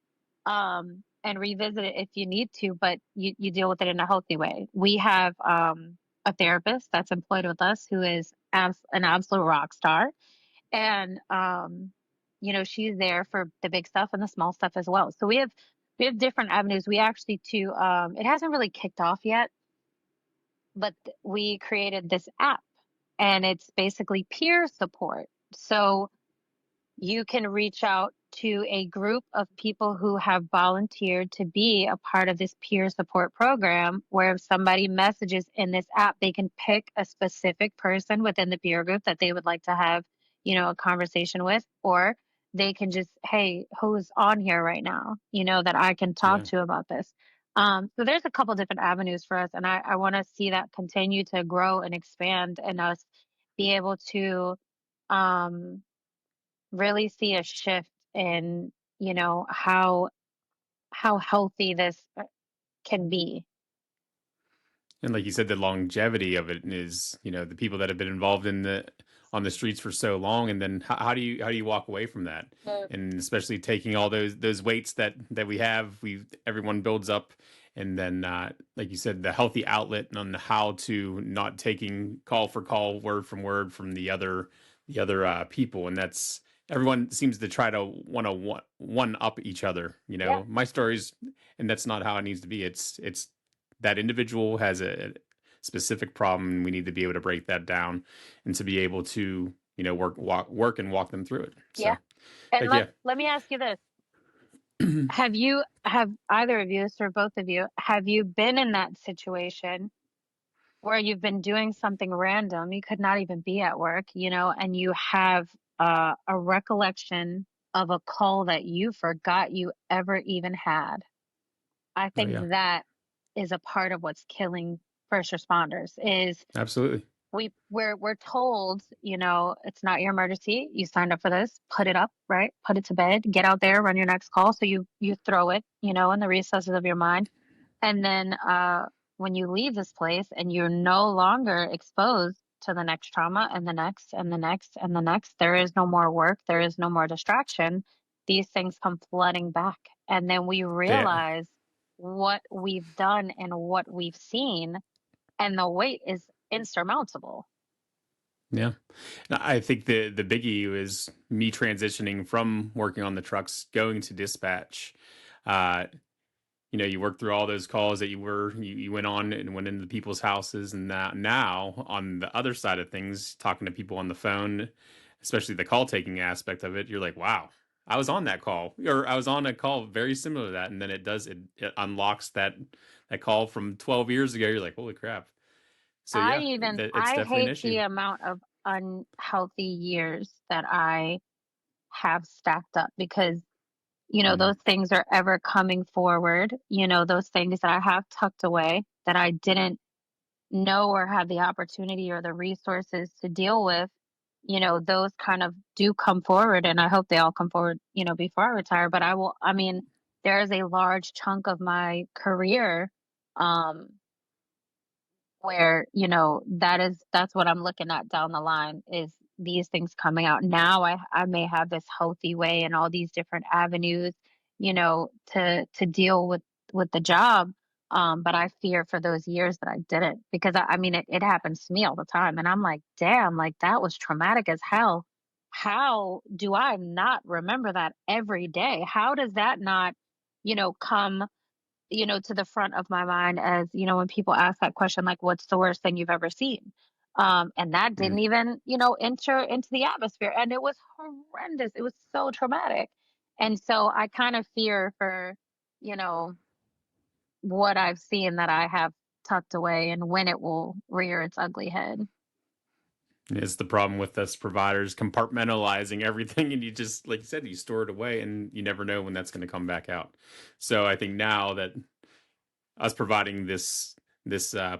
Speaker 2: And revisit it if you need to, but you deal with it in a healthy way. We have a therapist that's employed with us who is an absolute rock star. And she's there for the big stuff and the small stuff as well. So we have different avenues. We actually too it hasn't really kicked off yet, but we created this app and it's basically peer support. So you can reach out to a group of people who have volunteered to be a part of this peer support program where if somebody messages in this app, they can pick a specific person within the peer group that they would like to have, a conversation with, or they can just, hey, who's on here right now, that I can talk
Speaker 3: Yeah.
Speaker 2: to about this. So there's a couple different avenues for us, and I want to see that continue to grow and expand and us be able to um, really see a shift in, how healthy this can be.
Speaker 3: And like you said, the longevity of it is, the people that have been involved on the streets for so long, and then how do you walk away from that?
Speaker 2: Mm.
Speaker 3: And especially taking all those weights that we have, everyone builds up, and then like you said, the healthy outlet on how to not taking call for call, word from the other people, and that's everyone seems to try to want to one up each other.
Speaker 2: Yeah.
Speaker 3: My stories, and that's not how it needs to be. It's that individual has a specific problem and we need to be able to break that down and to be able to work and walk them through it.
Speaker 2: Yeah.
Speaker 3: So
Speaker 2: And
Speaker 3: heck yeah.
Speaker 2: let me ask you this. Have either of you, or both of you, have you been in that situation where you've been doing something random, you could not even be at work, and you have a recollection of a call that you forgot you ever even had? I
Speaker 3: Oh
Speaker 2: think
Speaker 3: yeah,
Speaker 2: that is a part of what's killing first responders is
Speaker 3: absolutely.
Speaker 2: we're told, it's not your emergency. You signed up for this, put it up, right? Put it to bed, get out there, run your next call. So you throw it, in the recesses of your mind. And then when you leave this place and you're no longer exposed to the next trauma and the next and the next and the next, there is no more work, there is no more distraction. These things come flooding back. And then we
Speaker 3: Yeah.
Speaker 2: realize what we've done and what we've seen, and the weight is insurmountable.
Speaker 3: Yeah. I think the biggie is me transitioning from working on the trucks, going to dispatch. Uh, you work through all those calls that you went on and went into people's houses, and now on the other side of things, talking to people on the phone, especially the call taking aspect of it, you're like, wow, I was on that call, or I was on a call very similar to that, and then it unlocks that call from 12 years ago. You're like, holy crap. So yeah, it's
Speaker 2: I
Speaker 3: definitely an
Speaker 2: hate
Speaker 3: issue.
Speaker 2: the amount of unhealthy years that I have stacked up because
Speaker 3: Mhm.
Speaker 2: those things are ever coming forward, those things that I have tucked away that I didn't know or have the opportunity or the resources to deal with, those kind of do come forward. And I hope they all come forward, before I retire. But I mean, there is a large chunk of my career, um, where, that's what I'm looking at down the line is these things coming out. Now I may have this healthy way and all these different avenues, to deal with the job. But I fear for those years that I didn't, because I mean it happens to me all the time. And I'm like, damn, like that was traumatic as hell. How do I not remember that every day? How does that not, come to the front of my mind as, when people ask that question, like, what's the worst thing you've ever seen? And that didn't
Speaker 3: Mm.
Speaker 2: even, enter into the atmosphere. And it was horrendous. It was so traumatic. And so I kind of fear for, you know, what I've seen that I have tucked away and when it will rear its ugly head.
Speaker 3: It's the problem with us providers compartmentalizing everything, and you just, like you said, you store it away, and you never know when that's going to come back out. So I think now that us providing this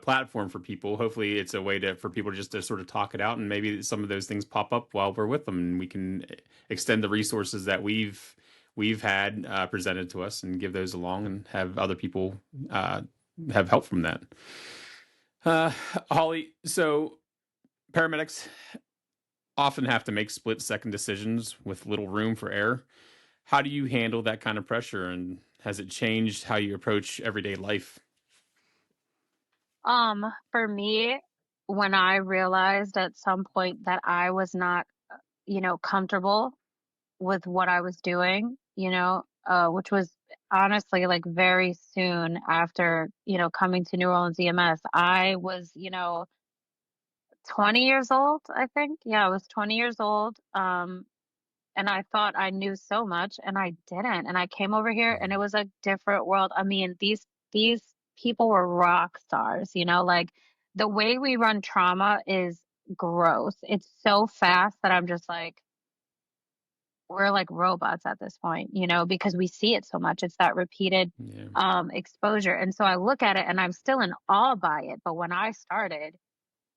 Speaker 3: platform for people, hopefully it's a way for people just to sort of talk it out, and maybe some of those things pop up while we're with them, and we can extend the resources that we've had presented to us and give those along, and have other people have help from that. Holly, so paramedics often have to make split-second decisions with little room for error. How do you handle that kind of pressure, and has it changed how you approach everyday life?
Speaker 2: For me, when I realized at some point that I was not, comfortable with what I was doing, which was honestly like very soon after, coming to New Orleans EMS. I was, 20 years old, I think. Yeah, I was 20 years old. And I thought I knew so much and I didn't. And I came over here and it was a different world. I mean, these people were rock stars, like the way we run trauma is gross. It's so fast that I'm just like, we're like robots at this point, because we see it so much. It's that repeated
Speaker 3: Yeah.
Speaker 2: exposure. And so I look at it and I'm still in awe by it. But when I started,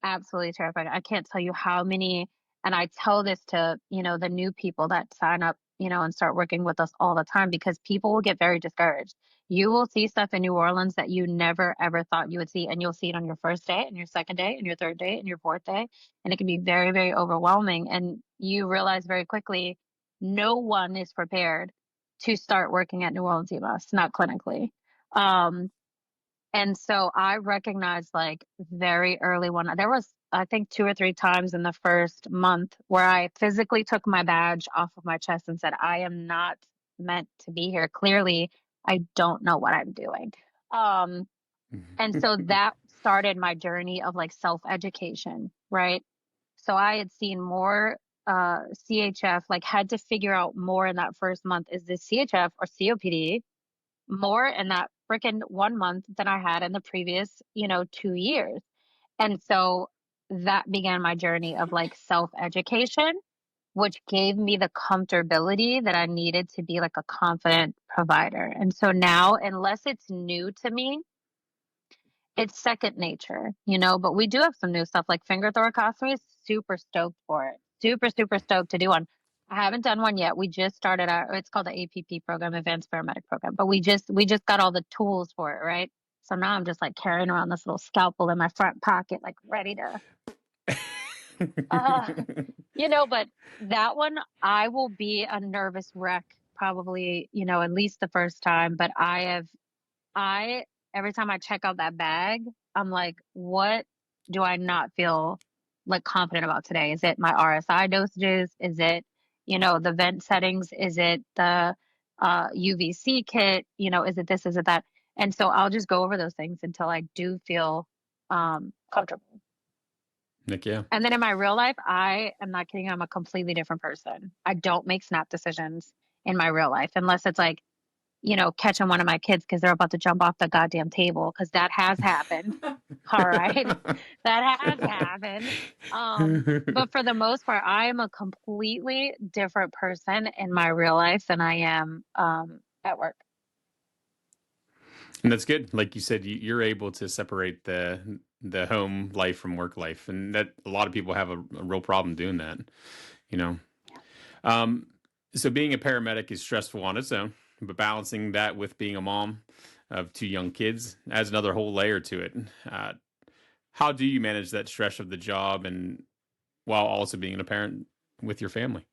Speaker 2: absolutely terrifying. I can't tell you how many, and I tell this to, the new people that sign up, and start working with us all the time, because people will get very discouraged. You will see stuff in New Orleans that you never ever thought you would see, and you'll see it on your first day and your second day and your third day and your fourth day, and it can be very, very overwhelming. And you realize very quickly, no one is prepared to start working at New Orleans EMS, not clinically. Um, and so I recognized like very early there was, I think, 2 or 3 times in the first month where I physically took my badge off of my chest and said, I am not meant to be here. Clearly, I don't know what I'm doing. Um, and so that started my journey of like self-education, right? So I had seen more CHF, like had to figure out more in that first month. Is this CHF or COPD? More in that freaking 1 month than I had in the previous, 2 years. And so that began my journey of like self education, which gave me the comfortability that I needed to be like a confident provider. And so now, unless it's new to me, it's second nature, but we do have some new stuff like finger thoracostomy. Super stoked for it. Super, super stoked to do one. I haven't done one yet. We just started it's called the APP program, Advanced Paramedic Program, but we just got all the tools for it, right? So now I'm just like carrying around this little scalpel in my front pocket, like ready to, uh, but that one, I will be a nervous wreck probably, at least the first time, but I every time I check out that bag, I'm like, what do I not feel like confident about today? Is it my RSI dosages? Is it, the vent settings? Is it the UVC kit? Is it this? Is it that? And so I'll just go over those things until I do feel comfortable.
Speaker 3: Nick, yeah.
Speaker 2: And then in my real life, I am not kidding. I'm a completely different person. I don't make snap decisions in my real life unless it's like, catching one of my kids because they're about to jump off the goddamn table, because that has happened. All right. That has happened. But for the most part, I am a completely different person in my real life than I am at work.
Speaker 3: And that's good. Like you said, you're able to separate the home life from work life, and that a lot of people have a real problem doing that. You know, um, so being a paramedic is stressful on its own, but balancing that with being a mom of two young kids adds another whole layer to it. Uh, how do you manage that stress of the job and while also being a parent with your family?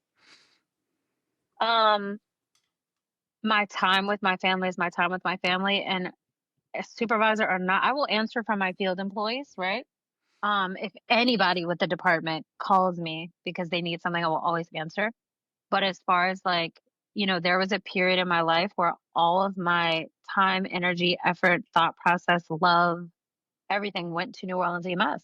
Speaker 2: Um, my time with my family is my time with my family, and a supervisor or not, I will answer for my field employees, right? If anybody with the department calls me because they need something, I will always answer. But as far as like, there was a period in my life where all of my time, energy, effort, thought process, love, everything went to New Orleans EMS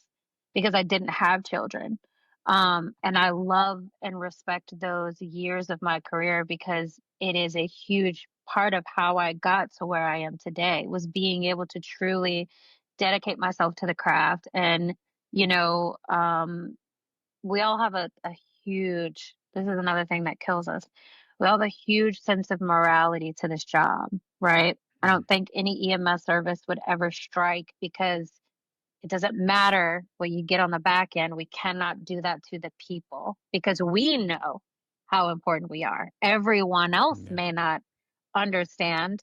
Speaker 2: because I didn't have children. And I love and respect those years of my career because it is a huge part of how I got to where I am today was being able to truly dedicate myself to the craft. And, you know, um, we all have a huge, this is another thing that kills us. We all have a huge sense of morality to this job, right? I don't think any EMS service would ever strike because it doesn't matter what you get on the back end. We cannot do that to the people because we know how important we are. Everyone else
Speaker 3: Yeah.
Speaker 2: may not understand,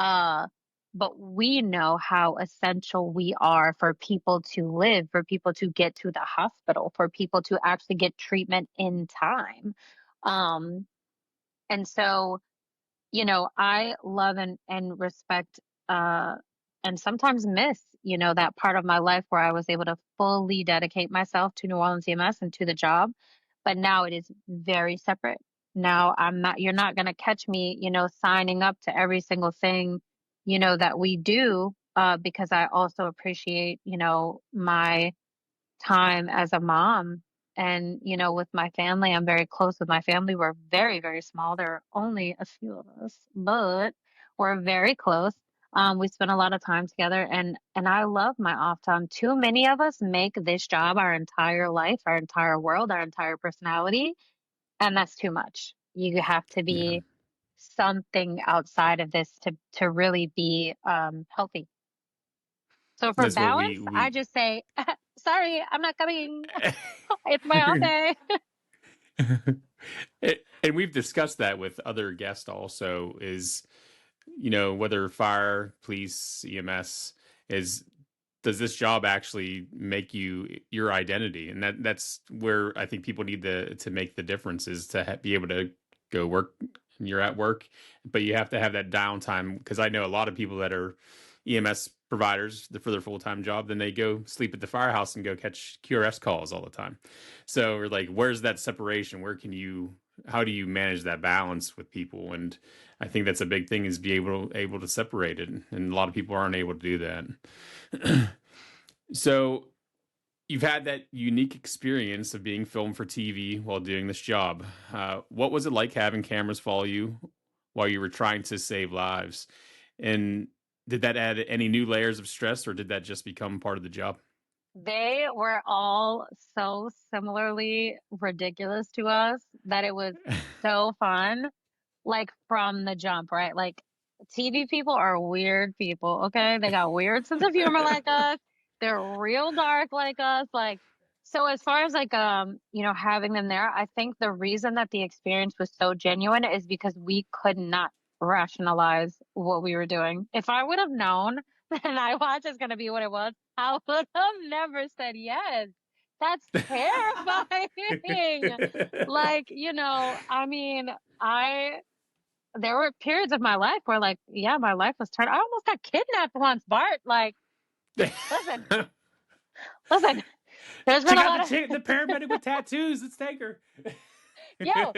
Speaker 2: uh, but we know how essential we are for people to live, for people to get to the hospital, for people to actually get treatment in time. Um, and so I love and respect uh and sometimes miss, that part of my life where I was able to fully dedicate myself to New Orleans EMS and to the job. But now it is very separate. Now you're not gonna catch me, signing up to every single thing, that we do, because I also appreciate, my time as a mom. And, with my family, I'm very close with my family. We're very, very small. There are only a few of us, but we're very close. We spend a lot of time together and I love my off time. Too many of us make this job our entire life, our entire world, our entire personality, and that's too much. You have to
Speaker 3: Yeah.
Speaker 2: be something outside of this to really be healthy. So for
Speaker 3: That's what
Speaker 2: balance, I
Speaker 3: we
Speaker 2: just say, sorry, I'm not coming. It's my off day.
Speaker 3: And we've discussed that with other guests also is, whether fire, police, EMS is, does this job actually make you your identity? And that's where I think people need to make the difference is to be able to go work and you're at work, but you have to have that downtime because I know a lot of people that are EMS providers for their full-time job, then they go sleep at the firehouse and go catch QRS calls all the time. So we're like, where's that separation? How do you manage that balance with people? And I think that's a big thing is be able to separate it. And a lot of people aren't able to do that. So you've had that unique experience of being filmed for TV while doing this job. What was it like having cameras follow you while you were trying to save lives? And did that add any new layers of stress, or did that just become part of the job?
Speaker 2: They were all so similarly ridiculous to us that it was so fun, like from the jump, right? Like TV people are weird people, okay? They got weird sense of humor like us. They're real dark like us. Like, so as far as like having them there, I think the reason that the experience was so genuine is because we could not rationalize what we were doing. If I would have known that Nightwatch is gonna be what it was, I would have never said yes. That's terrifying. Like, I mean, I there were periods of my life where like, yeah, my life was turned. I almost got kidnapped once, Bart. Like, listen, listen, there's been
Speaker 3: Check
Speaker 2: a
Speaker 3: out
Speaker 2: lot of
Speaker 3: the paramedic with tattoos. Let's take her.
Speaker 2: yo,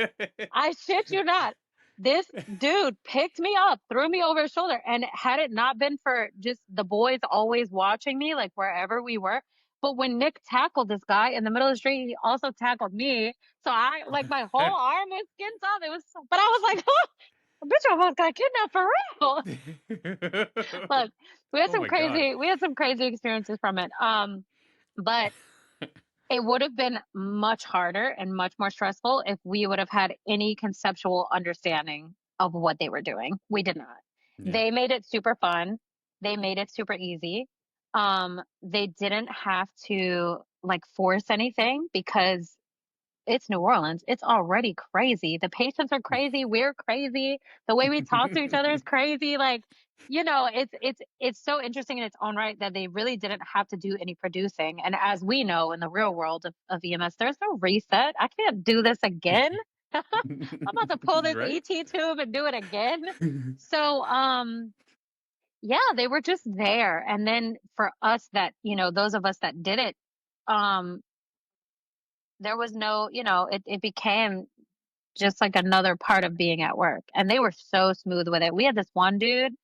Speaker 2: I shit you not. This dude picked me up, threw me over his shoulder, and had it not been for just the boys always watching me, like wherever we were. But when Nick tackled this guy in the middle of the street, he also tackled me. So I like my whole arm was skinned off. It was, but I was like, oh, bitch, I almost got kidnapped for real. Look,
Speaker 3: Oh my god.
Speaker 2: we had some crazy experiences from it. But it would have been much harder and much more stressful if we would have had any conceptual understanding of what they were doing. We did not.
Speaker 3: Yeah.
Speaker 2: They made it super fun. They made it super easy. They didn't have to like force anything because it's New Orleans. It's already crazy. The patients are crazy. We're crazy. The way we talk to each other is crazy. Like, it's so interesting in its own right that they really didn't have to do any producing. And as we know in the real world of EMS, there's no reset. I can't do this again. I'm about to pull this
Speaker 3: Right?
Speaker 2: ET tube and do it again. So, yeah, they were just there. And then for us that, those of us that did it, um, there was no, it became just like another part of being at work. And they were so smooth with it. We had this one dude,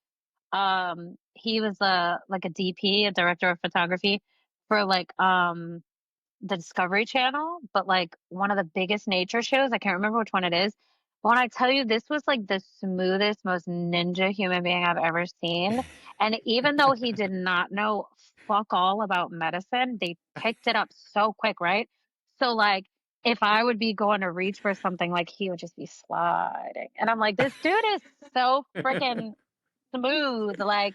Speaker 2: he was like a DP, a director of photography for like the Discovery Channel, but like one of the biggest nature shows. I can't remember which one it is. But when I tell you this was like the smoothest, most ninja human being I've ever seen. And even though he did not know fuck all about medicine, they picked it up so quick, right? So like if I would be going to reach for something, like he would just be sliding. And I'm like, this dude is so freaking smooth, like,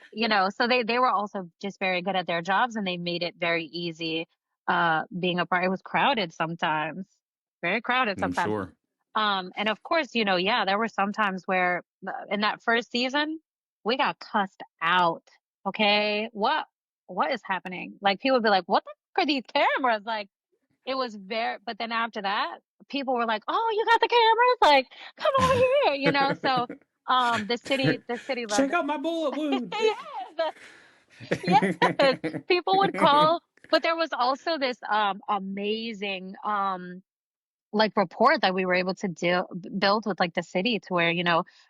Speaker 2: so they were also just very good at their jobs, and they made it very easy being a part. It was crowded sometimes, very crowded
Speaker 3: I'm
Speaker 2: sometimes.
Speaker 3: sure.
Speaker 2: And of course, yeah, there were some times where in that first season we got cussed out. Okay, what is happening? Like people would be like, what the fuck are these cameras? Like it was very, but then after that people were like, oh, you got the cameras, like come over here, so the city loved
Speaker 3: Check
Speaker 2: it.
Speaker 3: out my bullet wound.
Speaker 2: Yes, yes, people would call. But there was also this amazing like rapport that we were able to build with like the city, to where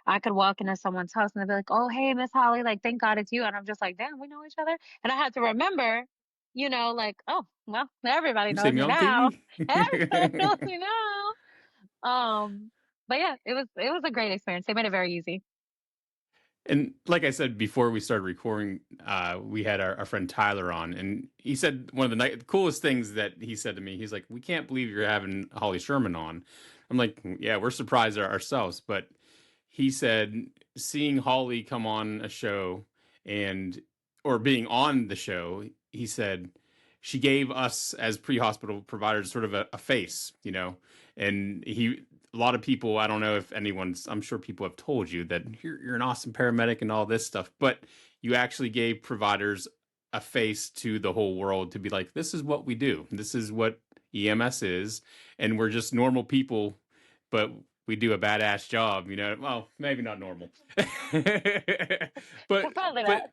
Speaker 2: I could walk into someone's house and they'd be like, oh hey Miss Holly, like thank God it's you. And I'm just like, damn, we know each other. And I had to remember, like, oh well, everybody
Speaker 3: You see
Speaker 2: knows
Speaker 3: me
Speaker 2: me
Speaker 3: on
Speaker 2: now.
Speaker 3: TV?
Speaker 2: Everybody knows me now. But yeah, it was a great experience. They made it very easy.
Speaker 3: And like I said before we started recording, we had our friend Tyler on, and he said one of the coolest things that he said to me. He's like, "We can't believe you're having Holly Sherman on." I'm like, "Yeah, we're surprised ourselves." But he said seeing Holly come on a show and or being on the show, he said she gave us as pre-hospital providers sort of a face, and a lot of people, I don't know if anyone's, I'm sure people have told you that you're an awesome paramedic and all this stuff, but you actually gave providers a face to the whole world to be like, this is what we do. This is what EMS is. And we're just normal people, but we do a badass job, Well, maybe not normal. but,
Speaker 2: Probably not.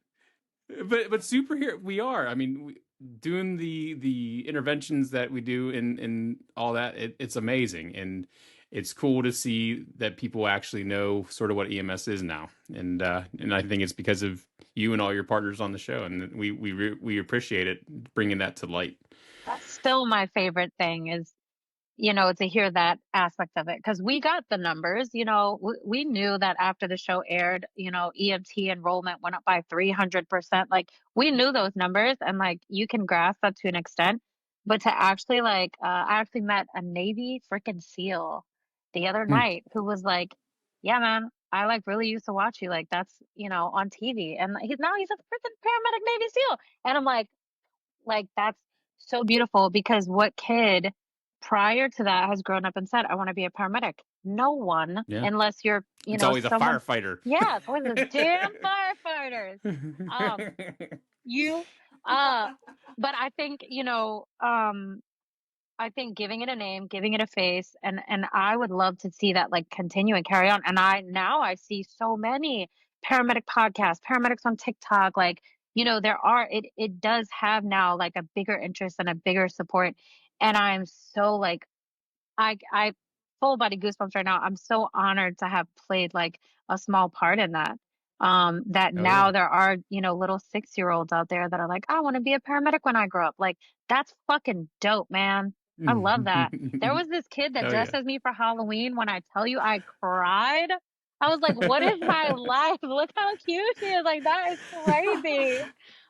Speaker 3: but, but superhero, we are. I mean, doing the interventions that we do in all that, it's amazing. And it's cool to see that people actually know sort of what EMS is now, and I think it's because of you and all your partners on the show, and we appreciate it bringing that to light.
Speaker 2: That's still my favorite thing is, to hear that aspect of it. Because we got the numbers, we knew that after the show aired, EMT enrollment went up by 300%. Like we knew those numbers, and like you can grasp that to an extent. But to actually like, I actually met a Navy freaking SEAL the other
Speaker 3: Hmm.
Speaker 2: night who was like, yeah, man, I like really used to watch you. Like that's, on TV. And he's a freaking paramedic Navy SEAL. And I'm like that's so beautiful, because what kid prior to that has grown up and said, I want to be a paramedic? No one,
Speaker 3: Yeah,
Speaker 2: unless you're,
Speaker 3: it's always a
Speaker 2: someone.
Speaker 3: firefighter.
Speaker 2: Yeah, it's always the damn firefighters. Um, you, uh, but I think, I think giving it a name, giving it a face, and I would love to see that like continue and carry on. And I see so many paramedic podcasts, paramedics on TikTok, like, it does have now like a bigger interest and a bigger support. And I'm so like I full body goosebumps right now. I'm so honored to have played like a small part in that. That
Speaker 3: Oh yeah.
Speaker 2: now there are, little 6-year-olds out there that are like, I want to be a paramedic when I grow up. Like, that's fucking dope, man. I love that. There was this kid that
Speaker 3: Oh
Speaker 2: dressed
Speaker 3: yeah.
Speaker 2: as me for Halloween. When I tell you I cried, I was like, what is my life? Look how cute she is. Like, that is crazy.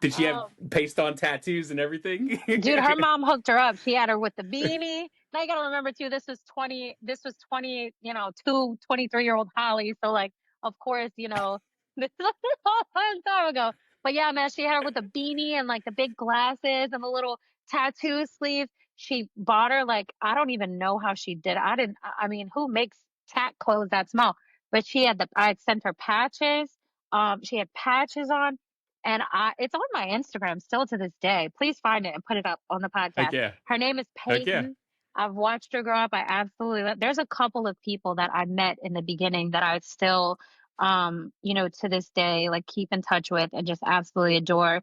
Speaker 3: Did she have
Speaker 2: Um,
Speaker 3: paste on tattoos and everything?
Speaker 2: Dude, her mom hooked her up. She had her with the beanie. Now you gotta remember too, this was 20, 23-year-old Holly. So like, of course, this was a long time ago. But yeah, man, she had her with the beanie and like the big glasses and the little tattoo sleeves. She bought her, like, I don't even know how she did it. I mean, who makes tack clothes that small? But I had sent her patches. She had patches on, and it's on my Instagram still to this day. Please find it and put it up on the
Speaker 3: Heck
Speaker 2: podcast.
Speaker 3: yeah.
Speaker 2: Her name is
Speaker 3: Heck yeah.
Speaker 2: Peyton. I've watched her grow up. I absolutely love. There's a couple of people that I met in the beginning that I still, to this day, like, keep in touch with and just absolutely adore.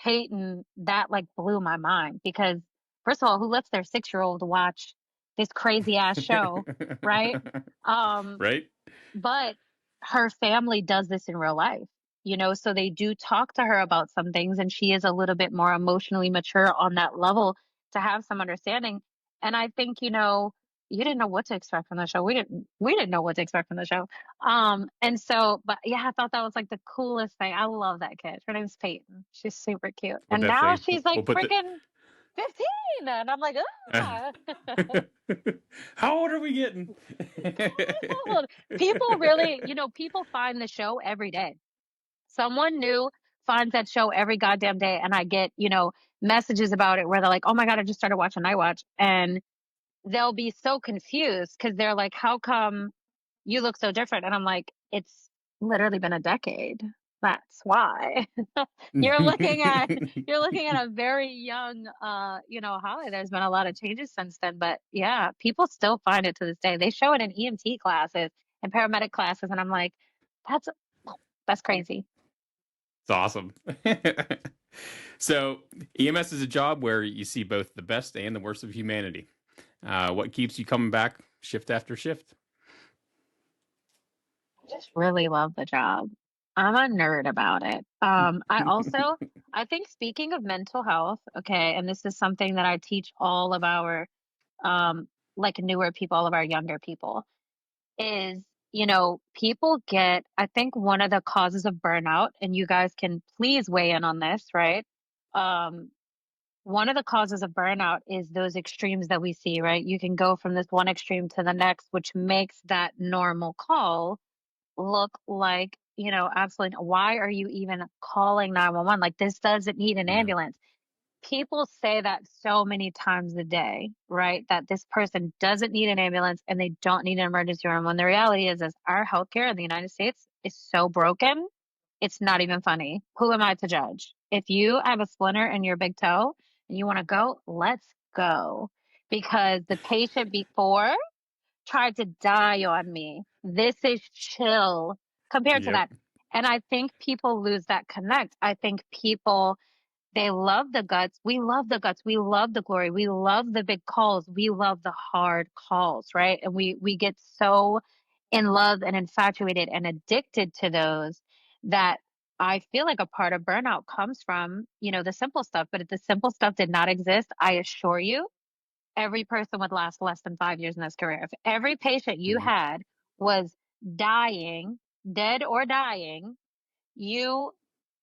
Speaker 2: Peyton, that, like, blew my mind because, first of all, who lets their 6-year-old watch this crazy ass show, right? Um,
Speaker 3: Right?
Speaker 2: but her family does this in real life, so they do talk to her about some things, and she is a little bit more emotionally mature on that level to have some understanding. And I think, you didn't know what to expect from the show. We didn't know what to expect from the show. And so, but yeah, I thought that was like the coolest thing. I love that kid. Her name's Peyton. She's super cute.
Speaker 3: We'll
Speaker 2: And now
Speaker 3: definitely
Speaker 2: she's like
Speaker 3: we'll put the
Speaker 2: freaking 15. And I'm like, ah.
Speaker 3: How old are we getting?
Speaker 2: Old. People really, people find the show every day. Someone new finds that show every goddamn day. And I get, messages about it where they're like, oh my God, I just started watching Nightwatch. And they'll be so confused because they're like, how come you look so different? And I'm like, it's literally been a decade. That's why. You're looking at a very young Holly. There's been a lot of changes since then. But yeah, people still find it to this day. They show it in EMT classes and paramedic classes, and I'm like, that's that's crazy.
Speaker 3: It's awesome. So, EMS is a job where you see both the best and the worst of humanity. What keeps you coming back shift after shift?
Speaker 2: I just really love the job. I'm a nerd about it. I think, speaking of mental health, okay, and this is something that I teach all of our like, newer people, all of our younger people, is, people get, I think one of the causes of burnout, and you guys can please weigh in on this, right? Um, One of the causes of burnout is those extremes that we see, right? You can go from this one extreme to the next, which makes that normal call look like, absolutely, why are you even calling 911? Like, this doesn't need an
Speaker 3: Yeah.
Speaker 2: ambulance. People say that so many times a day, right? That this person doesn't need an ambulance and they don't need an emergency room. When the reality is our healthcare in the United States is so broken, it's not even funny. Who am I to judge? If you have a splinter in your big toe and you want to go, let's go. Because the patient before tried to die on me. This is chill compared to
Speaker 3: Yep.
Speaker 2: that. And I think people lose that connect. I think people, they love the guts. We love the guts. We love the glory. We love the big calls. We love the hard calls, right? And we get so in love and infatuated and addicted to those that I feel like a part of burnout comes from, the simple stuff. But if the simple stuff did not exist, I assure you, every person would last less than 5 years in this career. If every patient you
Speaker 3: Mhm.
Speaker 2: had was dying, dead or dying, you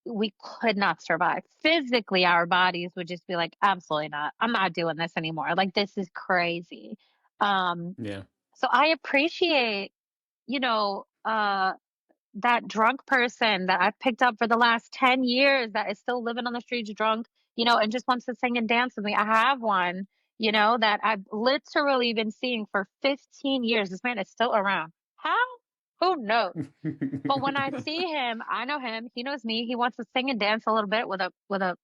Speaker 2: we could not survive. Physically, our bodies would just be like, absolutely not. I'm not doing this anymore. Like, this is crazy. Um,
Speaker 3: Yeah.
Speaker 2: so I appreciate, that drunk person that I've picked up for the last 10 years that is still living on the streets drunk, and just wants to sing and dance with me. I have one, that I've literally been seeing for 15 years. This man is still around. How? Who knows? But when I see him, I know him, he knows me. He wants to sing and dance a little bit with a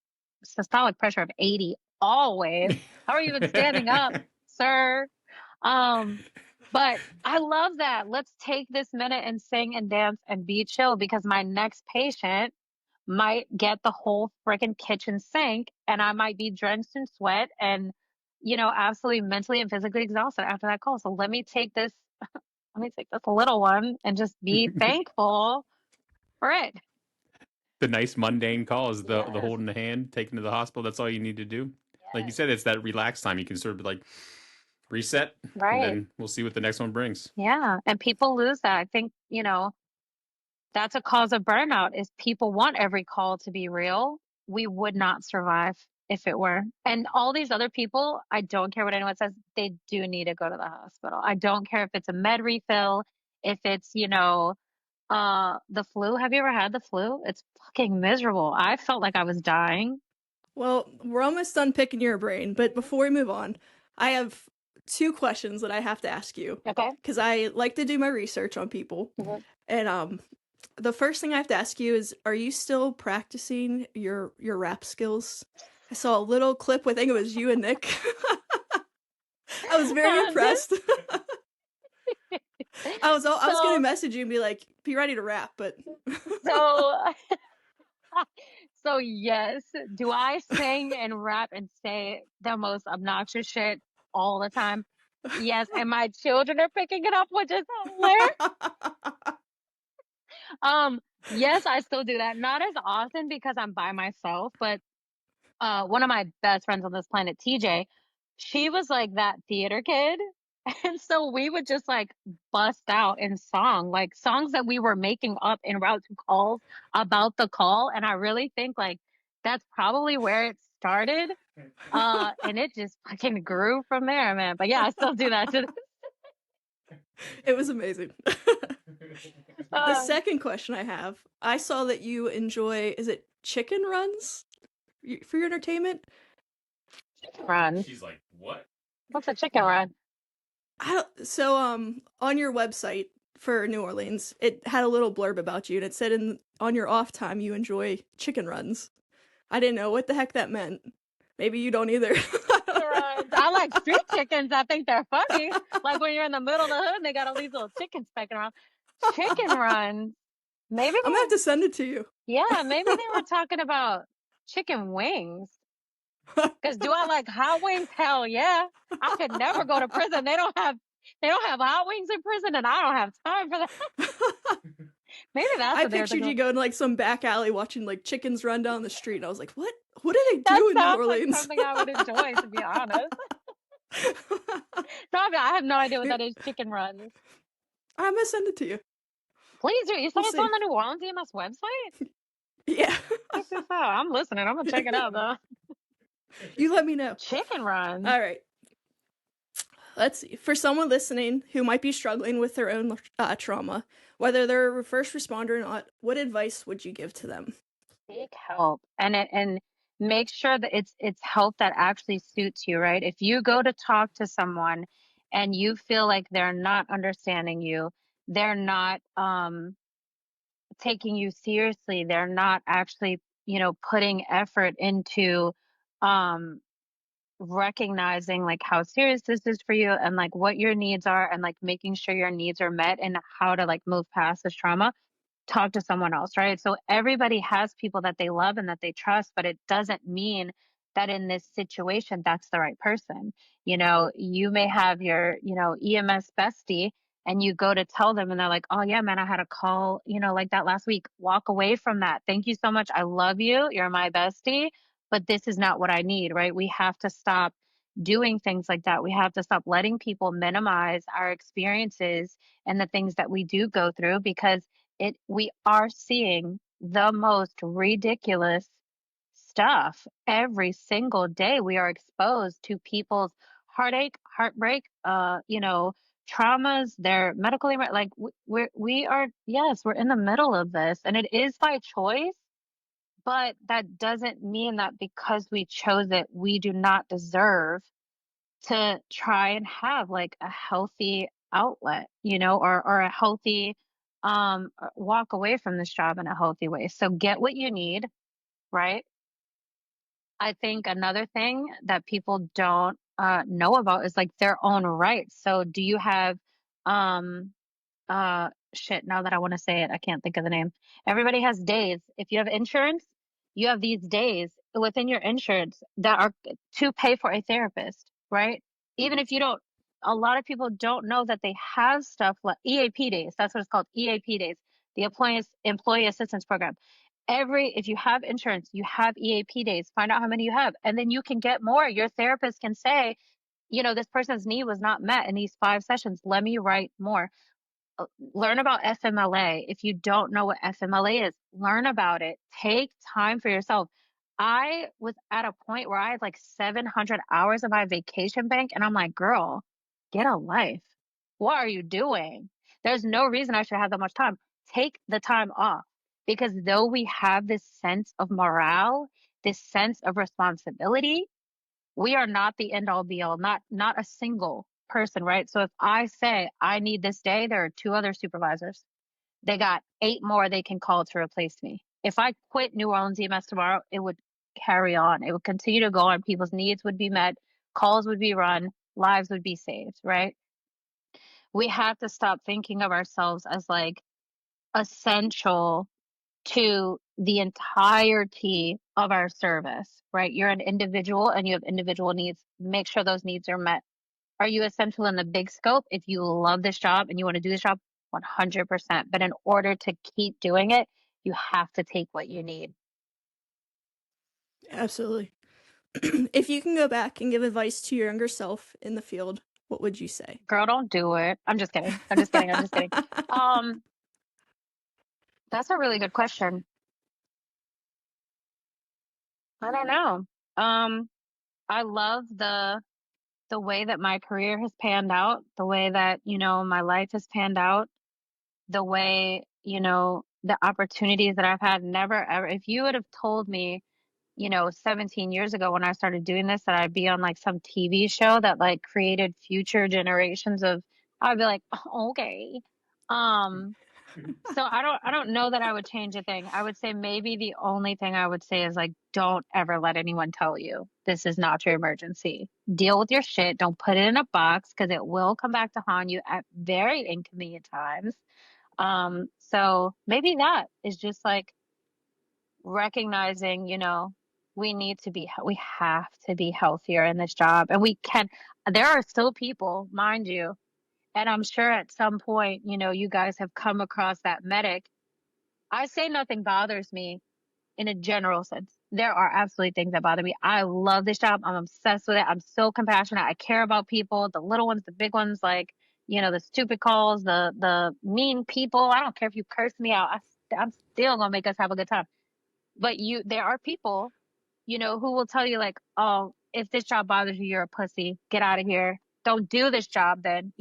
Speaker 2: systolic pressure of 80 always. How are you even standing up, sir? Um, but I love that. Let's take this minute and sing and dance and be chill because my next patient might get the whole freaking kitchen sink and I might be drenched in sweat and, absolutely mentally and physically exhausted after that call. So let me take this little one and just be thankful for it.
Speaker 3: The nice mundane call is the
Speaker 2: Yes.
Speaker 3: holding the hand, taken to the hospital. That's all you need to do. Like you
Speaker 2: Yes.
Speaker 3: said, it's that relaxed time. You can sort of like reset, and
Speaker 2: Right.
Speaker 3: then we'll see what the next one brings.
Speaker 2: Yeah. And people lose that. I think, that's a cause of burnout is people want every call to be real. We would not survive if it were. And all these other people, I don't care what anyone says, they do need to go to the hospital. I don't care if it's a med refill, if it's, the flu. Have you ever had the flu? It's fucking miserable. I felt like I was dying.
Speaker 1: Well, we're almost done picking your brain, but before we move on, I have 2 questions that I have to ask you
Speaker 2: Okay.
Speaker 1: because I like to do my research on people.
Speaker 2: Mhm.
Speaker 1: And the first thing I have to ask you is, are you still practicing your rap skills? I saw a little clip with, I think it was you and Nick. I was very
Speaker 2: And
Speaker 1: impressed. I was gonna
Speaker 2: so,
Speaker 1: message you and be like, be ready to rap, but
Speaker 2: so, so yes, do I sing and rap and say the most obnoxious shit all the time? Yes, and my children are picking it up, which is hilarious. Um, yes, I still do that. Not as often because I'm by myself, but one of my best friends on this planet, TJ, she was like that theater kid. And so we would just like bust out in song, like songs that we were making up en route to calls about the call. And I really think like that's probably where it started. And it just fucking grew from there, man. But yeah, I still do that to
Speaker 1: it was amazing. The
Speaker 2: uh,
Speaker 1: second question I have, I saw that you enjoy, is it chicken runs for your entertainment?
Speaker 2: run.
Speaker 3: She's like, what?
Speaker 2: What's a chicken run?
Speaker 1: So on your website for New Orleans, it had a little blurb about you, and it said on your off time you enjoy chicken runs. I didn't know what the heck that meant. Maybe you don't either.
Speaker 2: Runs. I like street chickens. I think they're funny. Like when you're in the middle of the hood and they got all these little chickens pecking around. Chicken runs. Maybe
Speaker 1: I'm gonna have to send it to you.
Speaker 2: yeah, maybe they were talking about chicken wings. Because do I like hot wings? Hell yeah. I could never go to prison. They don't have hot wings in prison, and I don't have time for that. Maybe that's
Speaker 1: I
Speaker 2: what they were
Speaker 1: pictured
Speaker 2: thinking.
Speaker 1: you going to like some back alley watching like chickens run down the street, and I was like, what? What do they
Speaker 2: That
Speaker 1: do in New
Speaker 2: sounds like
Speaker 1: Orleans?
Speaker 2: something I would enjoy, to be honest. No, I have no idea what that is. Chicken runs.
Speaker 1: I'm gonna send it to you.
Speaker 2: Please do. You said
Speaker 1: We'll
Speaker 2: it's on
Speaker 1: see.
Speaker 2: the New Orleans EMS website?
Speaker 1: Yeah.
Speaker 2: Check this out. I'm listening. I'm gonna check it out though.
Speaker 1: You let me know.
Speaker 2: Chicken runs.
Speaker 1: All right. Let's see. For someone listening who might be struggling with their own trauma, whether they're a first responder or not, what advice would you give to them?
Speaker 2: Seek help and make sure that it's help that actually suits you, right? If you go to talk to someone and you feel like they're not understanding you, they're not taking you seriously, they're not actually, putting effort into um recognizing like how serious this is for you and like what your needs are and like making sure your needs are met and how to like move past this trauma, talk to someone else, right? So everybody has people that they love and that they trust, but it doesn't mean that in this situation that's the right person. You may have your, EMS bestie and you go to tell them and they're like, "Oh yeah, man, I had a call, like that last week." Walk away from that. Thank you so much. I love you. You're my bestie, but this is not what I need, right? We have to stop doing things like that. We have to stop letting people minimize our experiences and the things that we do go through because we are seeing the most ridiculous stuff every single day. We are exposed to people's heartache, heartbreak, traumas, their medical like we are, yes, we're in the middle of this and it is by choice, but that doesn't mean that because we chose it we do not deserve to try and have like a healthy outlet, or a healthy walk away from this job in a healthy way. So get what you need, right? I think another thing that people don't know about is like their own rights. So do you have um shit, now that I want to say it, I can't think of the name. Everybody has days. If you have insurance, you have these days within your insurance that are to pay for a therapist, right? Even if you don't, a lot of people don't know that they have stuff like EAP days. That's what it's called, EAP days, the employee assistance program. If you have insurance, you have EAP days. Find out how many you have, and then you can get more. Your therapist can say, this person's need was not met in these 5 sessions. Let me write more. Learn about FMLA. If you don't know what FMLA is, learn about it. Take time for yourself. I was at a point where I had like 700 hours of my vacation bank, and I'm like, girl, get a life. What are you doing? There's no reason I should have that much time. Take the time off because though we have this sense of morale this sense of responsibility. We are not the end all be all, not a single person, right? So if I say I need this day, there are 2 other supervisors. They got 8 more they can call to replace me. If I quit New Orleans EMS tomorrow, it would carry on. It would continue to go on. People's needs would be met, calls would be run, lives would be saved, right? We have to stop thinking of ourselves as like essential to the entirety of our service, right? You're an individual and you have individual needs. Make sure those needs are met. Are you essential in the big scope? If you love this job and you want to do this job, 100%. But in order to keep doing it, you have to take what you need.
Speaker 1: Absolutely. If you can go back and give advice to your younger self in the field, what would you say?
Speaker 2: Girl, don't do it. I'm just kidding. I'm just kidding. I'm just kidding. That's a really good question. I don't know. I love the way that my career has panned out, the way that, my life has panned out, the way, the opportunities that I've had. Never ever, if you would have told me, 17 years ago when I started doing this, that I'd be on like some TV show that like created future generations of, I'd be like, "Oh, okay." So I don't know that I would change a thing. I would say maybe the only thing I would say is like, don't ever let anyone tell you this is not your emergency. Deal with your shit. Don't put it in a box because it will come back to haunt you at very inconvenient times. So maybe that is just like recognizing, we have to be healthier in this job, and there are still people, mind you, and I'm sure at some point, you guys have come across that medic. I say nothing bothers me in a general sense. There are absolutely things that bother me. I love this job. I'm obsessed with it. I'm so compassionate. I care about people, the little ones, the big ones, like, the stupid calls, the mean people. I don't care if you curse me out. I'm still gonna make us have a good time. But there are people, who will tell you like, oh, if this job bothers you, you're a pussy. Get out of here. Don't do this job then,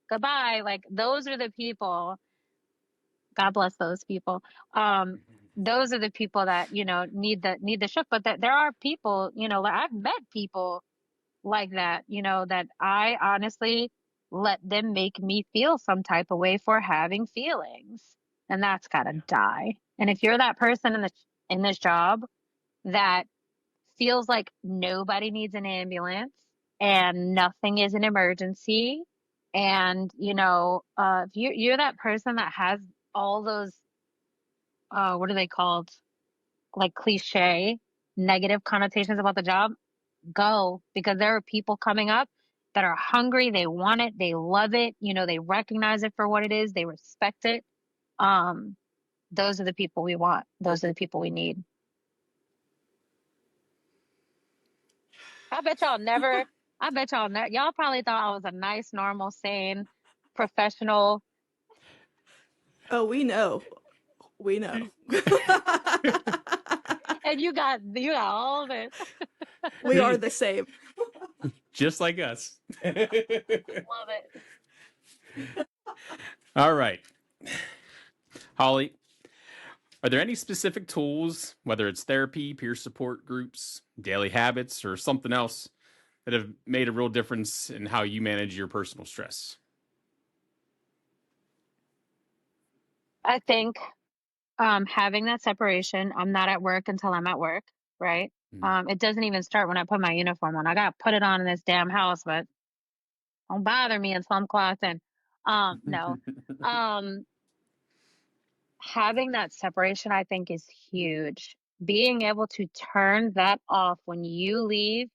Speaker 2: goodbye. Like those are the people. God bless those people. Um, those are the people that, need the shift. But that there are people, like I've met people like that, that I honestly let them make me feel some type of way for having feelings. And that's gotta die. And if you're that person in this job that feels like nobody needs an ambulance and nothing is an emergency, and if you're that person that has all those what are they called, like cliche negative connotations about the job, go, because there are people coming up that are hungry, they want it, they love it, they recognize it for what it is, they respect it. um those are the people we want, those are the people we need. I bet y'all never, y'all probably thought I was a nice, normal, sane, professional.
Speaker 1: Oh, we know. We know.
Speaker 2: And you got all this.
Speaker 1: We are the same.
Speaker 3: Just like us.
Speaker 2: Love it.
Speaker 3: All right. Holly, are there any specific tools, whether it's therapy, peer support groups, daily habits, or something else, that have made a real difference in how you manage your personal stress?
Speaker 2: I think having that separation, I'm not at work until I'm at work, right? It doesn't even start when I put my uniform on. I got to put it on in this damn house, but don't bother me until I'm clocked in. No. Um, Having that separation, I think, is huge. Being able to turn that off when you leave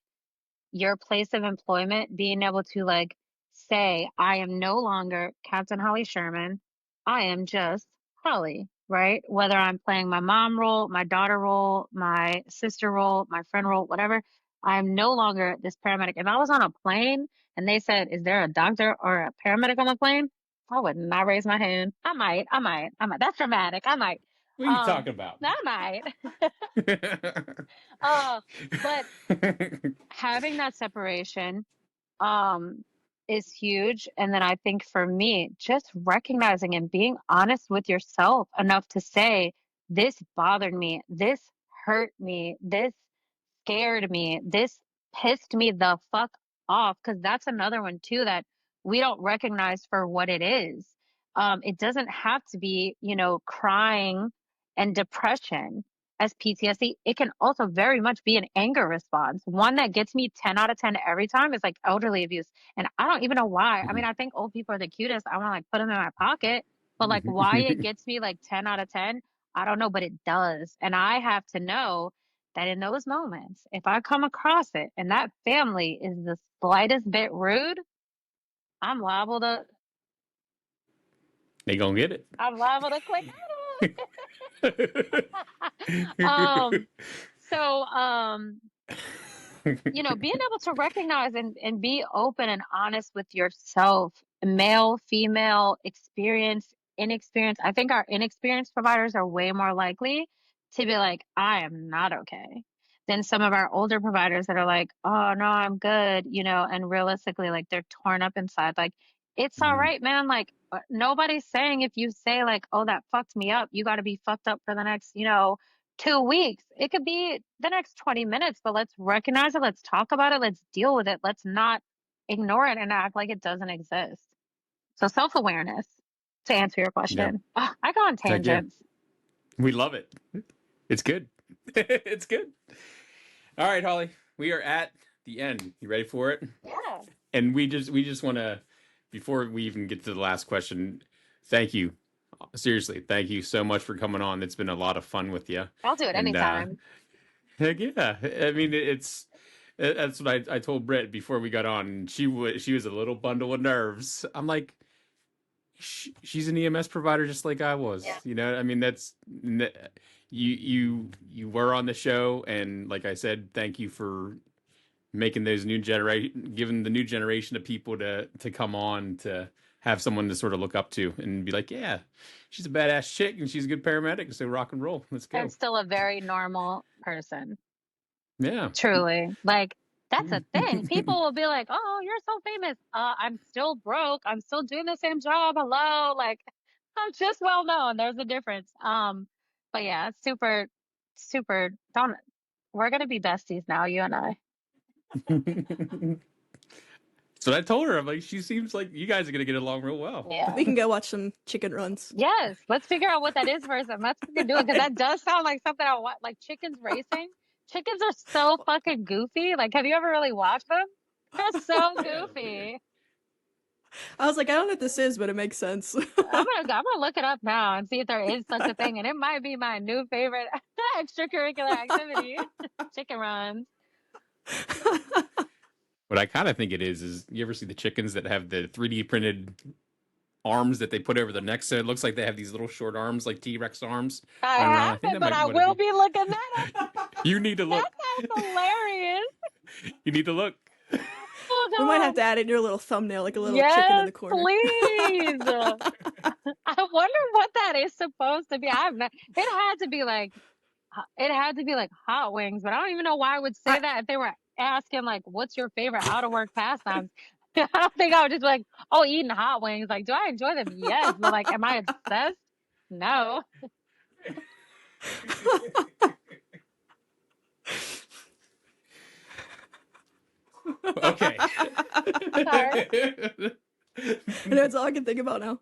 Speaker 2: your place of employment, being able to like say, I am no longer Captain Holly Sherman. I am just Holly, right? Whether I'm playing my mom role, my daughter role, my sister role, my friend role, whatever, I'm no longer this paramedic. If I was on a plane and they said, is there a doctor or a paramedic on the plane? I would not raise my hand. I might. That's dramatic. I might.
Speaker 3: What are you talking about?
Speaker 2: I might. But having that separation um is huge. And then I think for me, just recognizing and being honest with yourself enough to say, this bothered me, this hurt me. This scared me. This pissed me the fuck off. Cause that's another one too that we don't recognize for what it is. It doesn't have to be, crying and depression as PTSD. It can also very much be an anger response. One that gets me 10 out of 10 every time is like elderly abuse. And I don't even know why. I mean, I think old people are the cutest. I want to like put them in my pocket, but like why it gets me like 10 out of 10, I don't know, but it does. And I have to know that in those moments, if I come across it and that family is the slightest bit rude, I'm liable to
Speaker 3: They gonna get it.
Speaker 2: I'm liable to click um so being able to recognize and be open and honest with yourself, male, female, experience, inexperienced. I think our inexperienced providers are way more likely to be like, I am not okay, than some of our older providers that are like, oh no, I'm good, and realistically, like they're torn up inside. Like, it's all
Speaker 3: Mhm.
Speaker 2: right, man. Like, nobody's saying if you say like, oh, that fucked me up, you got to be fucked up for the next, 2 weeks. It could be the next 20 minutes, but let's recognize it. Let's talk about it. Let's deal with it. Let's not ignore it and act like it doesn't exist. So self-awareness, to answer your
Speaker 3: Yep.
Speaker 2: question. I go on
Speaker 3: Heck yeah.
Speaker 2: tangents.
Speaker 3: We love it. It's good. It's good. All right, Holly. We are at the end. You ready for it?
Speaker 2: Yeah.
Speaker 3: And we just want to, before we even get to the last question, thank you. Seriously, thank you so much for coming on. It's been a lot of fun with you.
Speaker 2: I'll do it
Speaker 3: And
Speaker 2: anytime.
Speaker 3: heck yeah. I mean, that's what I told Britt before we got on. She was a little bundle of nerves. I'm like, she's an EMS provider just like I was.
Speaker 2: Yeah.
Speaker 3: I mean, that's you were on the show, and like I said, thank you for making those giving the new generation of people to come on, to have someone to sort of look up to and be like, yeah, she's a badass chick and she's a good paramedic, so rock and roll. Let's go.
Speaker 2: And still a very normal person.
Speaker 3: Yeah.
Speaker 2: Truly. Like, that's a thing. People will be like, oh, you're so famous. I'm still broke. I'm still doing the same job. Hello. Like, I'm just well known. There's a difference. But yeah, it's super, super don't we're gonna be besties now, you and I.
Speaker 3: So I told her, I'm like, she seems like you guys are gonna get along real well.
Speaker 2: Yeah.
Speaker 1: We can go watch some chicken runs.
Speaker 2: Yes. Let's figure out what that is first and let's fucking do it, because that does sound like something I want. Like chickens racing. Chickens are so fucking goofy. Like, have you ever really watched them? They're so goofy.
Speaker 1: I was like, I don't know what this is, but it makes sense.
Speaker 2: I'm gonna look it up now and see if there is such a thing, and it might be my new favorite extracurricular activity: chicken runs.
Speaker 3: What I kind of think it is you ever see the chickens that have the 3D printed arms that they put over their necks, so it looks like they have these little short arms, like T-Rex arms?
Speaker 2: I haven't, but I will be looking that up.
Speaker 3: You need to look.
Speaker 2: That sounds hilarious.
Speaker 3: You need to look.
Speaker 2: Oh,
Speaker 1: We might have to add it in your little thumbnail, like a little chicken in the corner.
Speaker 2: Please. I wonder what that is supposed to be. It had to be like hot wings, but I don't even know why I would say that if they were asking like, what's your favorite out of work pastimes? I don't think I would just be like, oh, eating hot wings. Like, do I enjoy them? Yes, but like, am I obsessed? No.
Speaker 3: Okay.
Speaker 2: Sorry.
Speaker 1: And that's all I can think about now.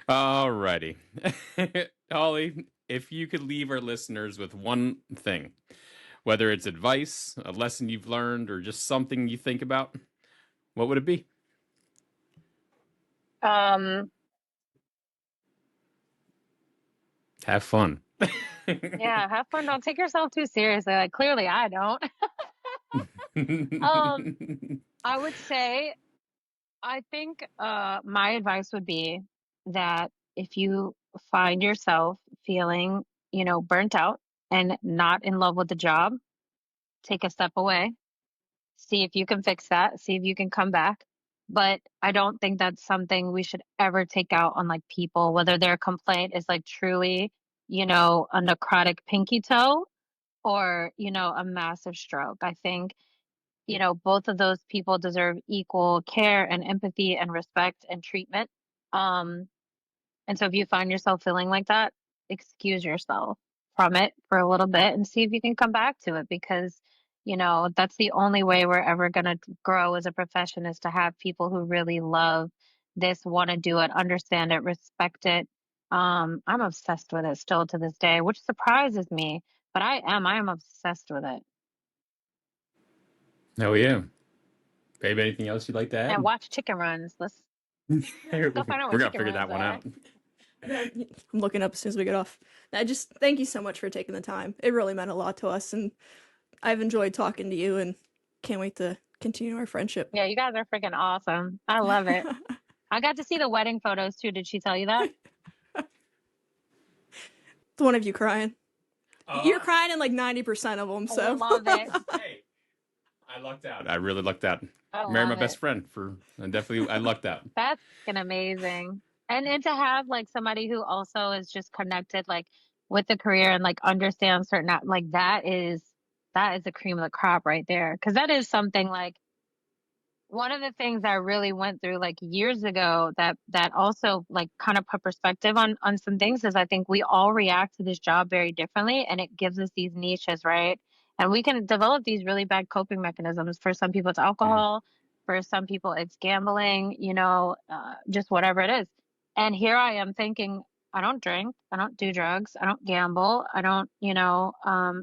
Speaker 3: Alrighty. Holly, if you could leave our listeners with one thing, whether it's advice, a lesson you've learned, or just something you think about, what would it be?
Speaker 2: Have
Speaker 3: fun.
Speaker 2: Yeah, have fun. Don't take yourself too seriously. Like, clearly I don't. I would say, I think my advice would be that if you find yourself feeling, burnt out and not in love with the job, take a step away, see if you can fix that, see if you can come back. But I don't think that's something we should ever take out on like people, whether their complaint is like truly, a necrotic pinky toe or, a massive stroke. I think, both of those people deserve equal care and empathy and respect and treatment. And so if you find yourself feeling like that, excuse yourself from it for a little bit and see if you can come back to it, because that's the only way we're ever going to grow as a profession, is to have people who really love this, want to do it, understand it, respect it. I'm obsessed with it still to this day, which surprises me, but I am obsessed with it.
Speaker 3: Oh yeah, babe. Anything else you'd like to
Speaker 2: And
Speaker 3: add?
Speaker 2: watch chicken runs. Let's
Speaker 3: we're
Speaker 2: go find out
Speaker 3: gonna
Speaker 2: what chicken
Speaker 3: figure that
Speaker 2: runs
Speaker 3: one
Speaker 2: are.
Speaker 3: out.
Speaker 1: I'm looking up as soon as we get off. I just thank you so much for taking the time. It really meant a lot to us, and I've enjoyed talking to you, and can't wait to continue our friendship.
Speaker 2: Yeah, you guys are freaking awesome. I love it. I got to see the wedding photos too. Did she tell you that?
Speaker 1: The one of you crying. You're crying in like 90% of them, so.
Speaker 2: I love it.
Speaker 3: Hey, I lucked out. I really lucked out.
Speaker 2: I
Speaker 3: Marry my
Speaker 2: love
Speaker 3: best
Speaker 2: it.
Speaker 3: friend I lucked out.
Speaker 2: That's fucking amazing. And to have like somebody who also is just connected like with the career and like understands certain like that is the cream of the crop right there. Because that is something like one of the things I really went through like years ago that also like kind of put perspective on some things, is I think we all react to this job very differently, and it gives us these niches, right? And we can develop these really bad coping mechanisms. For some people it's
Speaker 3: Mhm.
Speaker 2: alcohol, for some people it's gambling, just whatever it is. And here I am thinking, I don't drink, I don't do drugs, I don't gamble, I don't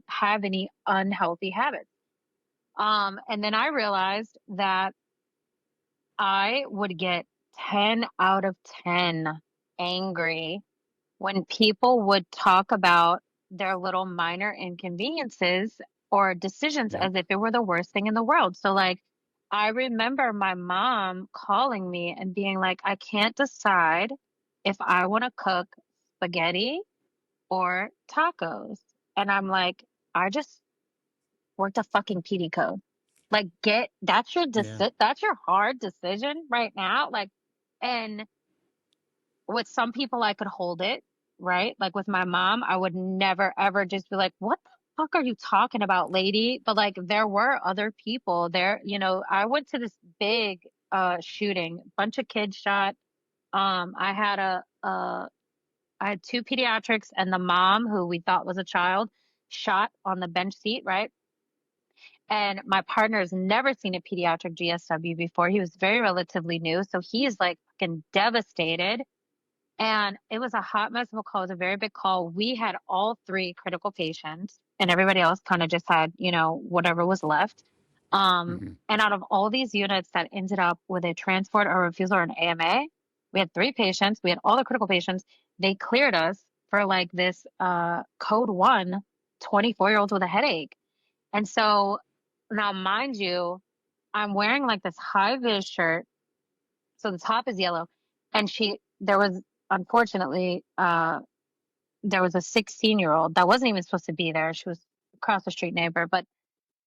Speaker 2: have any unhealthy habits. And then I realized that I would get 10 out of 10 angry when people would talk about their little minor inconveniences or decisions
Speaker 3: Yep.
Speaker 2: as if it were the worst thing in the world. So, like, I remember my mom calling me and being like, I can't decide if I want to cook spaghetti or tacos. And I'm like, I just worked a fucking PD code. Like,
Speaker 3: Yeah.
Speaker 2: that's your hard decision right now. Like, and with some people I could hold it, right? Like with my mom, I would never ever just be like, what the fuck are you talking about, lady? But like there were other people there, I went to this big shooting, bunch of kids shot. I had I had two pediatrics and the mom who we thought was a child shot on the bench seat, right? And my partner has never seen a pediatric GSW before. He was very relatively new. So he's like fucking devastated. And it was a hot mess of a call. It was a very big call. We had all three critical patients, and everybody else kind of just had, whatever was left.
Speaker 3: Hmm.
Speaker 2: And out of all these units that ended up with a transport or refusal or an AMA, we had three patients. We had all the critical patients. They cleared us for like this code 1 24-year-olds with a headache. And so now, mind you, I'm wearing like this high vis shirt. So the top is yellow. And there was, unfortunately, there was a 16-year-old that wasn't even supposed to be there. She was across the street neighbor, but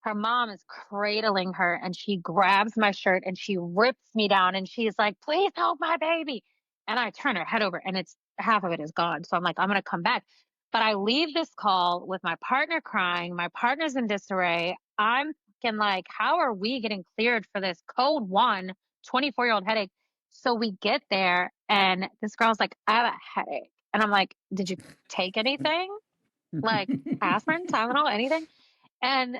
Speaker 2: her mom is cradling her and she grabs my shirt and she rips me down and she's like, please help my baby. And I turn her head over and it's half of it is gone. So I'm like, I'm going to come back. But I leave this call with my partner crying. My partner's in disarray. I'm fucking like, how are we getting cleared for this code 1 24-year-old headache? So we get there and this girl's like, I have a headache. And I'm like, did you take anything? Like aspirin, Tylenol, anything? And,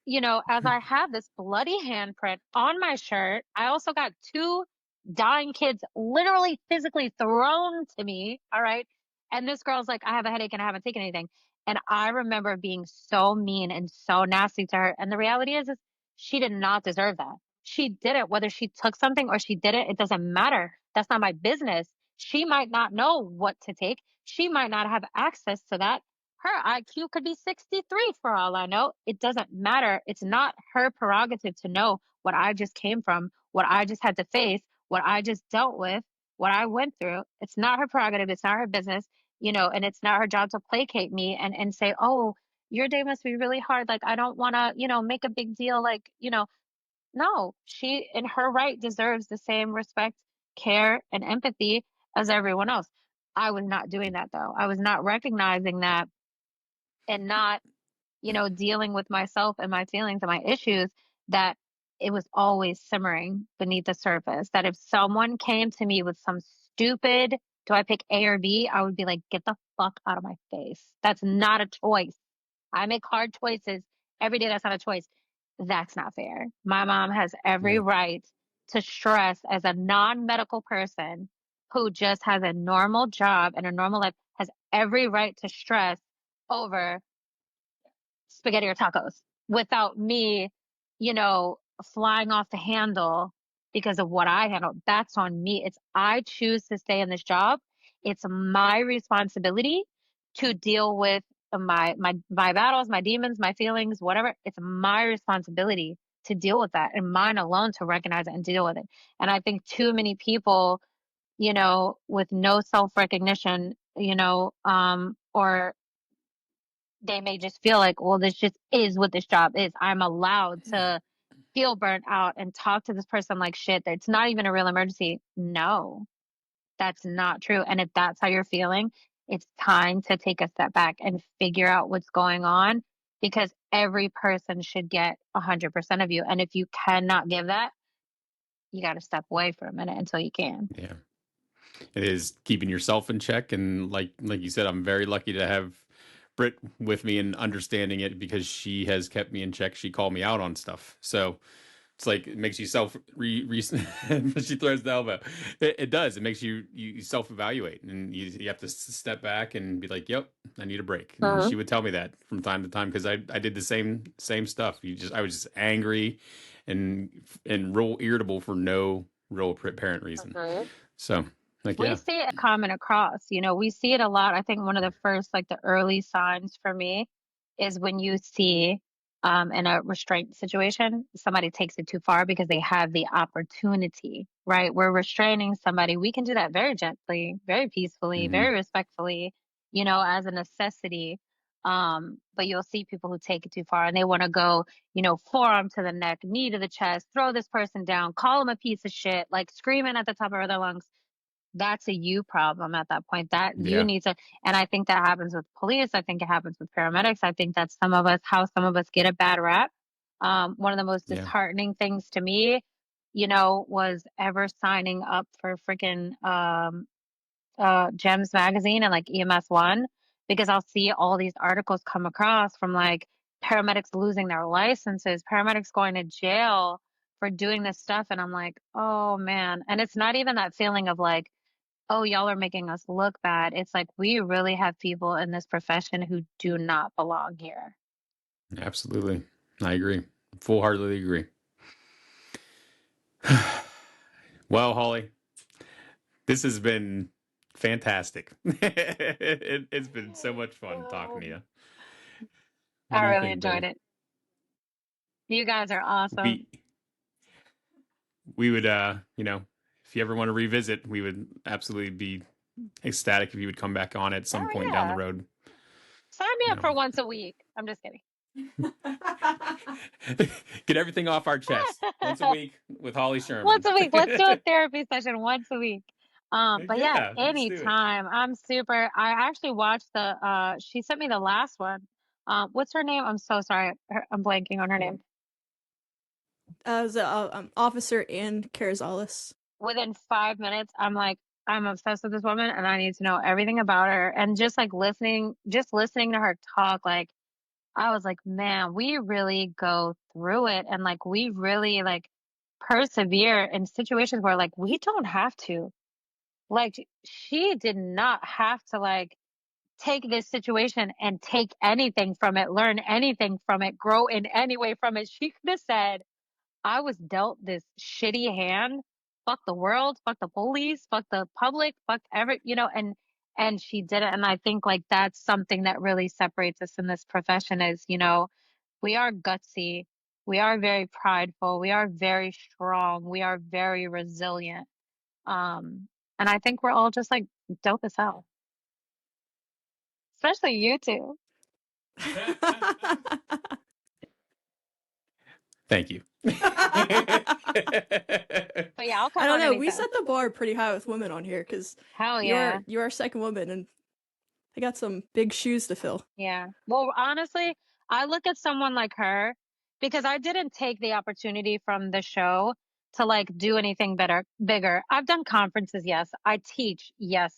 Speaker 2: as I have this bloody handprint on my shirt, I also got two dying kids literally physically thrown to me. All right. And this girl's like, I have a headache and I haven't taken anything. And I remember being so mean and so nasty to her. And the reality is she did not deserve that. She did it, whether she took something or she did it, it doesn't matter. That's not my business. She might not know what to take. She might not have access to that. Her IQ could be 63 for all I know. It doesn't matter. It's not her prerogative to know what I just came from, what I just had to face, what I just dealt with, what I went through. It's not her prerogative. It's not her business, and it's not her job to placate me and say, oh, your day must be really hard. Like, I don't want to, make a big deal. Like, no, she in her right deserves the same respect, care, and empathy as everyone else. I was not doing that though. I was not recognizing that and not, dealing with myself and my feelings and my issues, that it was always simmering beneath the surface. That if someone came to me with some stupid Do I pick A or B? I would be like, get the fuck out of my face. That's not a choice. I make hard choices every day. That's not a choice. That's not fair. My mom has every
Speaker 3: Yeah.
Speaker 2: right to stress as a non-medical person who just has a normal job and a normal life, has every right to stress over spaghetti or tacos without me, flying off the handle because of what I handle. That's on me. I choose to stay in this job. It's my responsibility to deal with my battles, my demons, my feelings, whatever. It's my responsibility to deal with that and mine alone to recognize it and deal with it. And I think too many people, with no self-recognition, or they may just feel like, well, this just is what this job is. I'm allowed to feel burnt out and talk to this person like shit. It's not even a real emergency. No, that's not true. And if that's how you're feeling, it's time to take a step back and figure out what's going on, because every person should get 100% of you. And if you cannot give that, you got to step away for a minute until you can.
Speaker 3: Yeah. It is keeping yourself in check, and like you said, I'm very lucky to have Britt with me and understanding it, because she has kept me in check. She called me out on stuff, so it's like it makes you she throws the elbow. It does. It makes you self evaluate, and you have to step back and be like, "Yep, I need a break." And she would tell me that from time to time, because I did the same stuff. I was just angry and real irritable for no real apparent reason. So. Like,
Speaker 2: We
Speaker 3: yeah.
Speaker 2: see it common across, we see it a lot. I think one of the first, like the early signs for me is when you see in a restraint situation, somebody takes it too far because they have the opportunity, right? We're restraining somebody. We can do that very gently, very peacefully,
Speaker 3: Mhm.
Speaker 2: very respectfully, as a necessity. But you'll see people who take it too far and they want to go, forearm to the neck, knee to the chest, throw this person down, call them a piece of shit, like screaming at the top of their lungs. That's a you problem at that point. That you
Speaker 3: Yeah.
Speaker 2: need to, and I think that happens with police. I think it happens with paramedics. I think that's how some of us get a bad rap. One of the most
Speaker 3: Yeah.
Speaker 2: disheartening things to me, was ever signing up for freaking GEMS magazine and like EMS one, because I'll see all these articles come across from like paramedics losing their licenses, paramedics going to jail for doing this stuff. And I'm like, oh man. And it's not even that feeling of like, oh, y'all are making us look bad. It's like we really have people in this profession who do not belong here.
Speaker 3: Absolutely. I agree. Full-heartedly agree. Well, Holly, this has been fantastic. It's been so much fun talking to you. What
Speaker 2: I
Speaker 3: do you
Speaker 2: really
Speaker 3: think,
Speaker 2: enjoyed
Speaker 3: Brittany?
Speaker 2: it. You guys are awesome.
Speaker 3: We would, if you ever want to revisit, we would absolutely be ecstatic if you would come back on at some
Speaker 2: Oh,
Speaker 3: point down the
Speaker 2: yeah.
Speaker 3: road.
Speaker 2: Sign me
Speaker 3: You
Speaker 2: up for once a week. I'm just kidding.
Speaker 3: Get everything off our chest once a week with Holly Sherman.
Speaker 2: Once a week. Let's do a therapy session once a week. But yeah,
Speaker 3: Yeah, let's do it.
Speaker 2: anytime. I actually watched she sent me the last one. What's her name? I'm so sorry. I'm blanking on her name.
Speaker 1: As Officer Ann Carazales.
Speaker 2: Within 5 minutes, I'm like, I'm obsessed with this woman and I need to know everything about her. And just like listening to her talk, like I was like, man, we really go through it. And like, we really like persevere in situations where like, we don't have to. Like, she did not have to like take this situation and take anything from it, learn anything from it, grow in any way from it. She could have said, I was dealt this shitty hand. Fuck the world, fuck the police, fuck the public, fuck and she did it. And I think like that's something that really separates us in this profession is, we are gutsy, we are very prideful, we are very strong, we are very resilient. And I think we're all just like dope as hell. Especially you two.
Speaker 3: Thank you.
Speaker 2: But yeah, I'll come
Speaker 1: I don't
Speaker 2: on
Speaker 1: know. We
Speaker 2: anytime.
Speaker 1: set the bar pretty high with women on here because
Speaker 2: Hell yeah.
Speaker 1: you're our second woman, and I got some big shoes to fill.
Speaker 2: Yeah. Well, honestly, I look at someone like her because I didn't take the opportunity from the show to like do anything bigger. I've done conferences, yes. I teach, yes.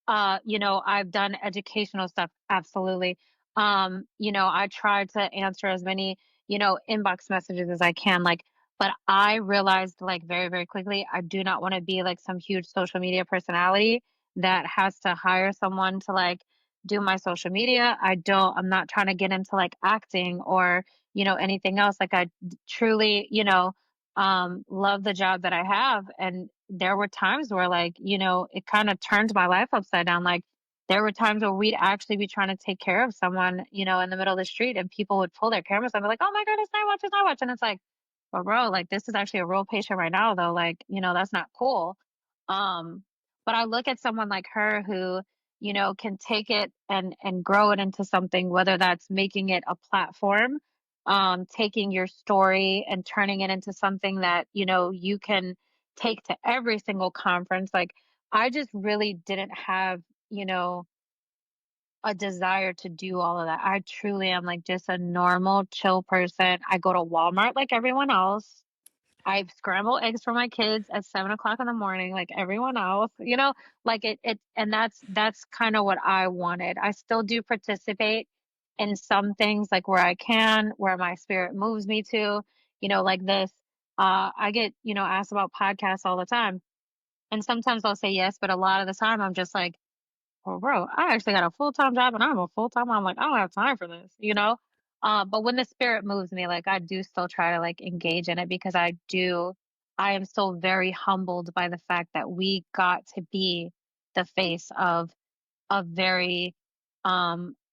Speaker 2: You know, I've done educational stuff. Absolutely. You know, I try to answer as many, you know, inbox messages as I can. Like, but I realized like very, very quickly, I do not want to be like some huge social media personality that has to hire someone to like do my social media. I'm not trying to get into like acting or, you know, anything else. Like I truly, you know, love the job that I have. And there were times where like, you know, it kind of turned my life upside down. Like there were times where we'd actually be trying to take care of someone, you know, in the middle of the street and people would pull their cameras and be like, oh my God, it's Nightwatch. And it's like, well, bro, like this is actually a real patient right now though. Like, you know, that's not cool. Um, but I look at someone like her who, you know, can take it and grow it into something, whether that's making it a platform, taking your story and turning it into something that, you know, you can take to every single conference. Like I just really didn't have, you know, a desire to do all of that. I truly am like just a normal, chill person. I go to Walmart like everyone else. I scramble eggs for my kids at 7 o'clock in the morning, like everyone else, you know, like and that's kind of what I wanted. I still do participate in some things like where I can, where my spirit moves me to, you know, like this. I get, you know, asked about podcasts all the time. And sometimes I'll say yes, but a lot of the time I'm just like, well, bro, I actually got a full-time job and I'm a full-time. I'm like, I don't have time for this, you know? But when the spirit moves me, like I do still try to like engage in it because I am still very humbled by the fact that we got to be the face of a very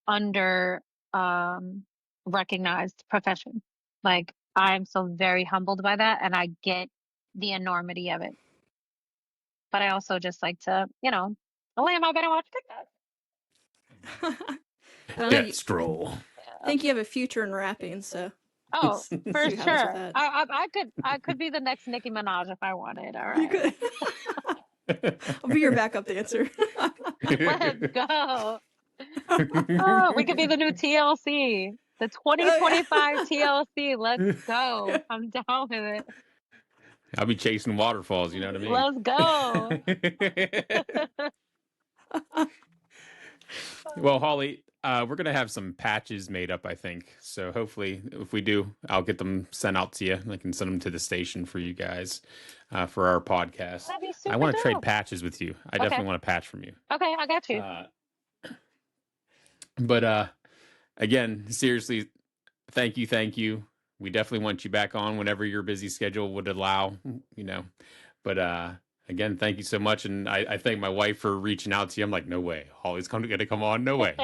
Speaker 2: under recognized profession. Like I'm so very humbled by that and I get the enormity of it. But I also just like to, you know, lay in my bed and watch TikTok.
Speaker 1: I don't know.
Speaker 3: Death scroll.
Speaker 1: I think you have a future in rapping, so
Speaker 2: Oh,
Speaker 1: see
Speaker 2: for
Speaker 1: what happens with
Speaker 2: sure.
Speaker 1: that.
Speaker 2: I could be the next Nicki Minaj if I wanted. All
Speaker 1: You
Speaker 2: right.
Speaker 1: could. I'll be your backup dancer.
Speaker 2: Let's go. Oh, we could be the new TLC. The 2025 TLC. Let's go. I'm down with it.
Speaker 3: I'll be chasing waterfalls, you know what I mean?
Speaker 2: Let's go.
Speaker 3: Well, Holly, we're gonna have some patches made up, I think. So hopefully, if we do, I'll get them sent out to you. I can send them to the station for you guys for our podcast.
Speaker 2: That'd be
Speaker 3: I
Speaker 2: super
Speaker 3: want to trade
Speaker 2: dope.
Speaker 3: patches with you. I
Speaker 2: Okay.
Speaker 3: definitely want a patch from you.
Speaker 2: Okay, I got you.
Speaker 3: But again, seriously, thank you. We definitely want you back on whenever your busy schedule would allow, you know. But again, thank you so much. And I thank my wife for reaching out to you. I'm like, no way. Holly's gonna come on. No way.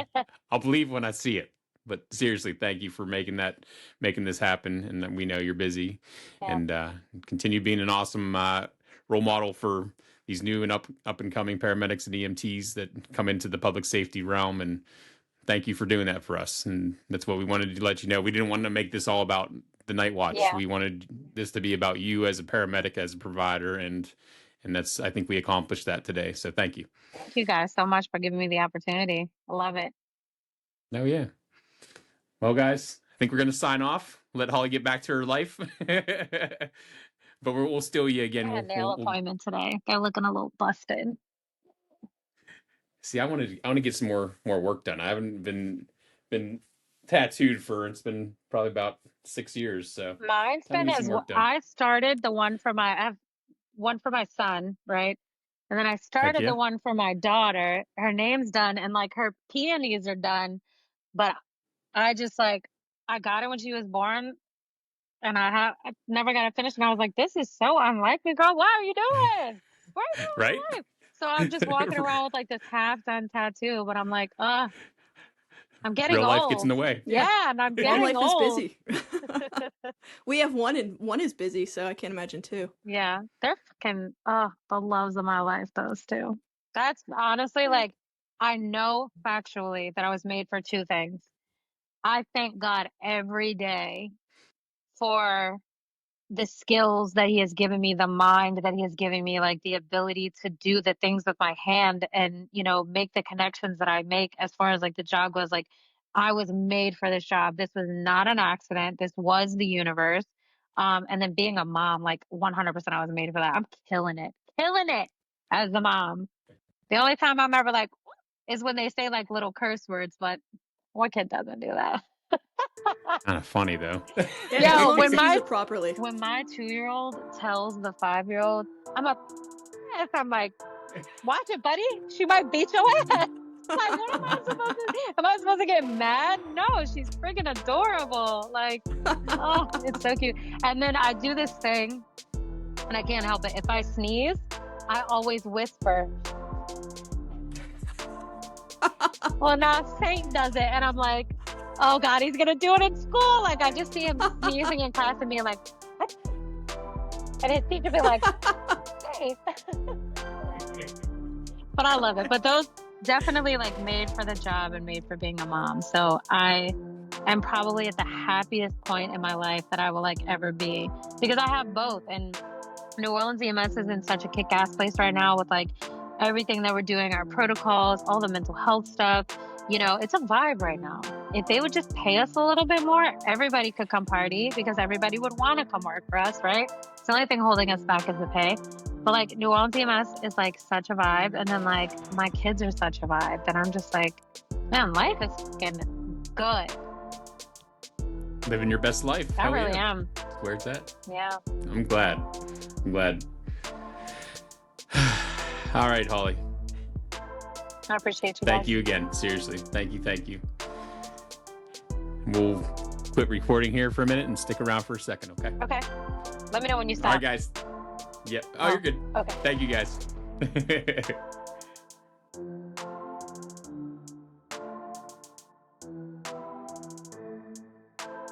Speaker 3: I'll believe when I see it. But seriously, thank you for making this happen. And that we know you're busy.
Speaker 2: Yeah.
Speaker 3: And continue being an awesome role model for these new and up and coming paramedics and EMTs that come into the public safety realm. And thank you for doing that for us. And that's what we wanted to let you know. We didn't want to make this all about the Nightwatch.
Speaker 2: Yeah.
Speaker 3: We wanted this to be about you as a paramedic, as a provider, and that's, I think we accomplished that today. So thank you.
Speaker 2: Thank you guys so much for giving me the opportunity. I love it.
Speaker 3: Oh yeah. Well, guys, I think we're gonna sign off. Let Holly get back to her life. But we'll steal you again.
Speaker 2: I had a nail appointment today. They're looking a little busted.
Speaker 3: See, I want to get some more work done. I haven't been tattooed for, it's been probably about 6 years. So
Speaker 2: Mine's
Speaker 3: time to
Speaker 2: been
Speaker 3: get
Speaker 2: as
Speaker 3: some work done.
Speaker 2: I started the one for I have one for my son, right? And then I started
Speaker 3: yeah.
Speaker 2: the one for my daughter. Her name's done and like her peonies are done. But I just like I got it when she was born and I never got it finished. And I was like, this is so unlikely, girl. What are you doing? Where are you doing
Speaker 3: Right?
Speaker 2: in life? So I'm just walking around with like this half done tattoo, but I'm like, I'm getting
Speaker 3: Real
Speaker 2: old.
Speaker 3: life gets in the way.
Speaker 2: Yeah, and I'm
Speaker 1: Mom
Speaker 2: getting
Speaker 1: life
Speaker 2: old.
Speaker 1: is busy. We have one and one is busy, so I can't imagine two.
Speaker 2: Yeah, they're fucking the loves of my life, those two. That's honestly like I know factually that I was made for two things. I thank God every day for the skills that he has given me, the mind that he has given me, like the ability to do the things with my hand and, you know, make the connections that I make as far as like the job goes. Like I was made for this job. This was not an accident. This was the universe. And then being a mom, like 100% I was made for that. I'm killing it as the mom. The only time I'm ever like is when they say like little curse words, but what kid doesn't do that?
Speaker 3: Kind of funny though.
Speaker 1: Yeah,
Speaker 2: Yo,
Speaker 1: as long
Speaker 2: when
Speaker 1: as they
Speaker 2: my-
Speaker 1: use it properly.
Speaker 2: When my 2-year-old tells the 5-year-old, I'm like, watch it, buddy. She might beat your ass. Like, what am I supposed to do? Am I supposed to get mad? No, she's freaking adorable. Like, oh, it's so cute. And then I do this thing, and I can't help it. If I sneeze, I always whisper. Well, now Saint does it, and I'm like, oh God, he's gonna do it in school. Like, I just see him sneezing in class and being like, what? And his teacher be like, hey. But I love it. But those definitely like made for the job and made for being a mom. So I am probably at the happiest point in my life that I will like ever be, because I have both. And New Orleans EMS is in such a kick-ass place right now with like everything that we're doing, our protocols, all the mental health stuff. You know, it's a vibe right now. If they would just pay us a little bit more, everybody could come party, because everybody would want to come work for us, right? It's the only thing holding us back is the pay. But like New Orleans EMS is like such a vibe. And then like my kids are such a vibe that I'm just like, man, life is fucking good.
Speaker 3: Living your best life.
Speaker 2: I
Speaker 3: Hell
Speaker 2: really
Speaker 3: yeah.
Speaker 2: am.
Speaker 3: Where it's at.
Speaker 2: Yeah.
Speaker 3: I'm glad. All right, Holly.
Speaker 2: I appreciate you.
Speaker 3: Thank
Speaker 2: guys.
Speaker 3: you again. Seriously. Thank you. We'll quit recording here for a minute and stick around for a second, okay?
Speaker 2: Okay. Let me know when you
Speaker 3: All
Speaker 2: stop.
Speaker 3: right, guys. Yep. Oh, you're good.
Speaker 2: Okay.
Speaker 3: Thank you, guys.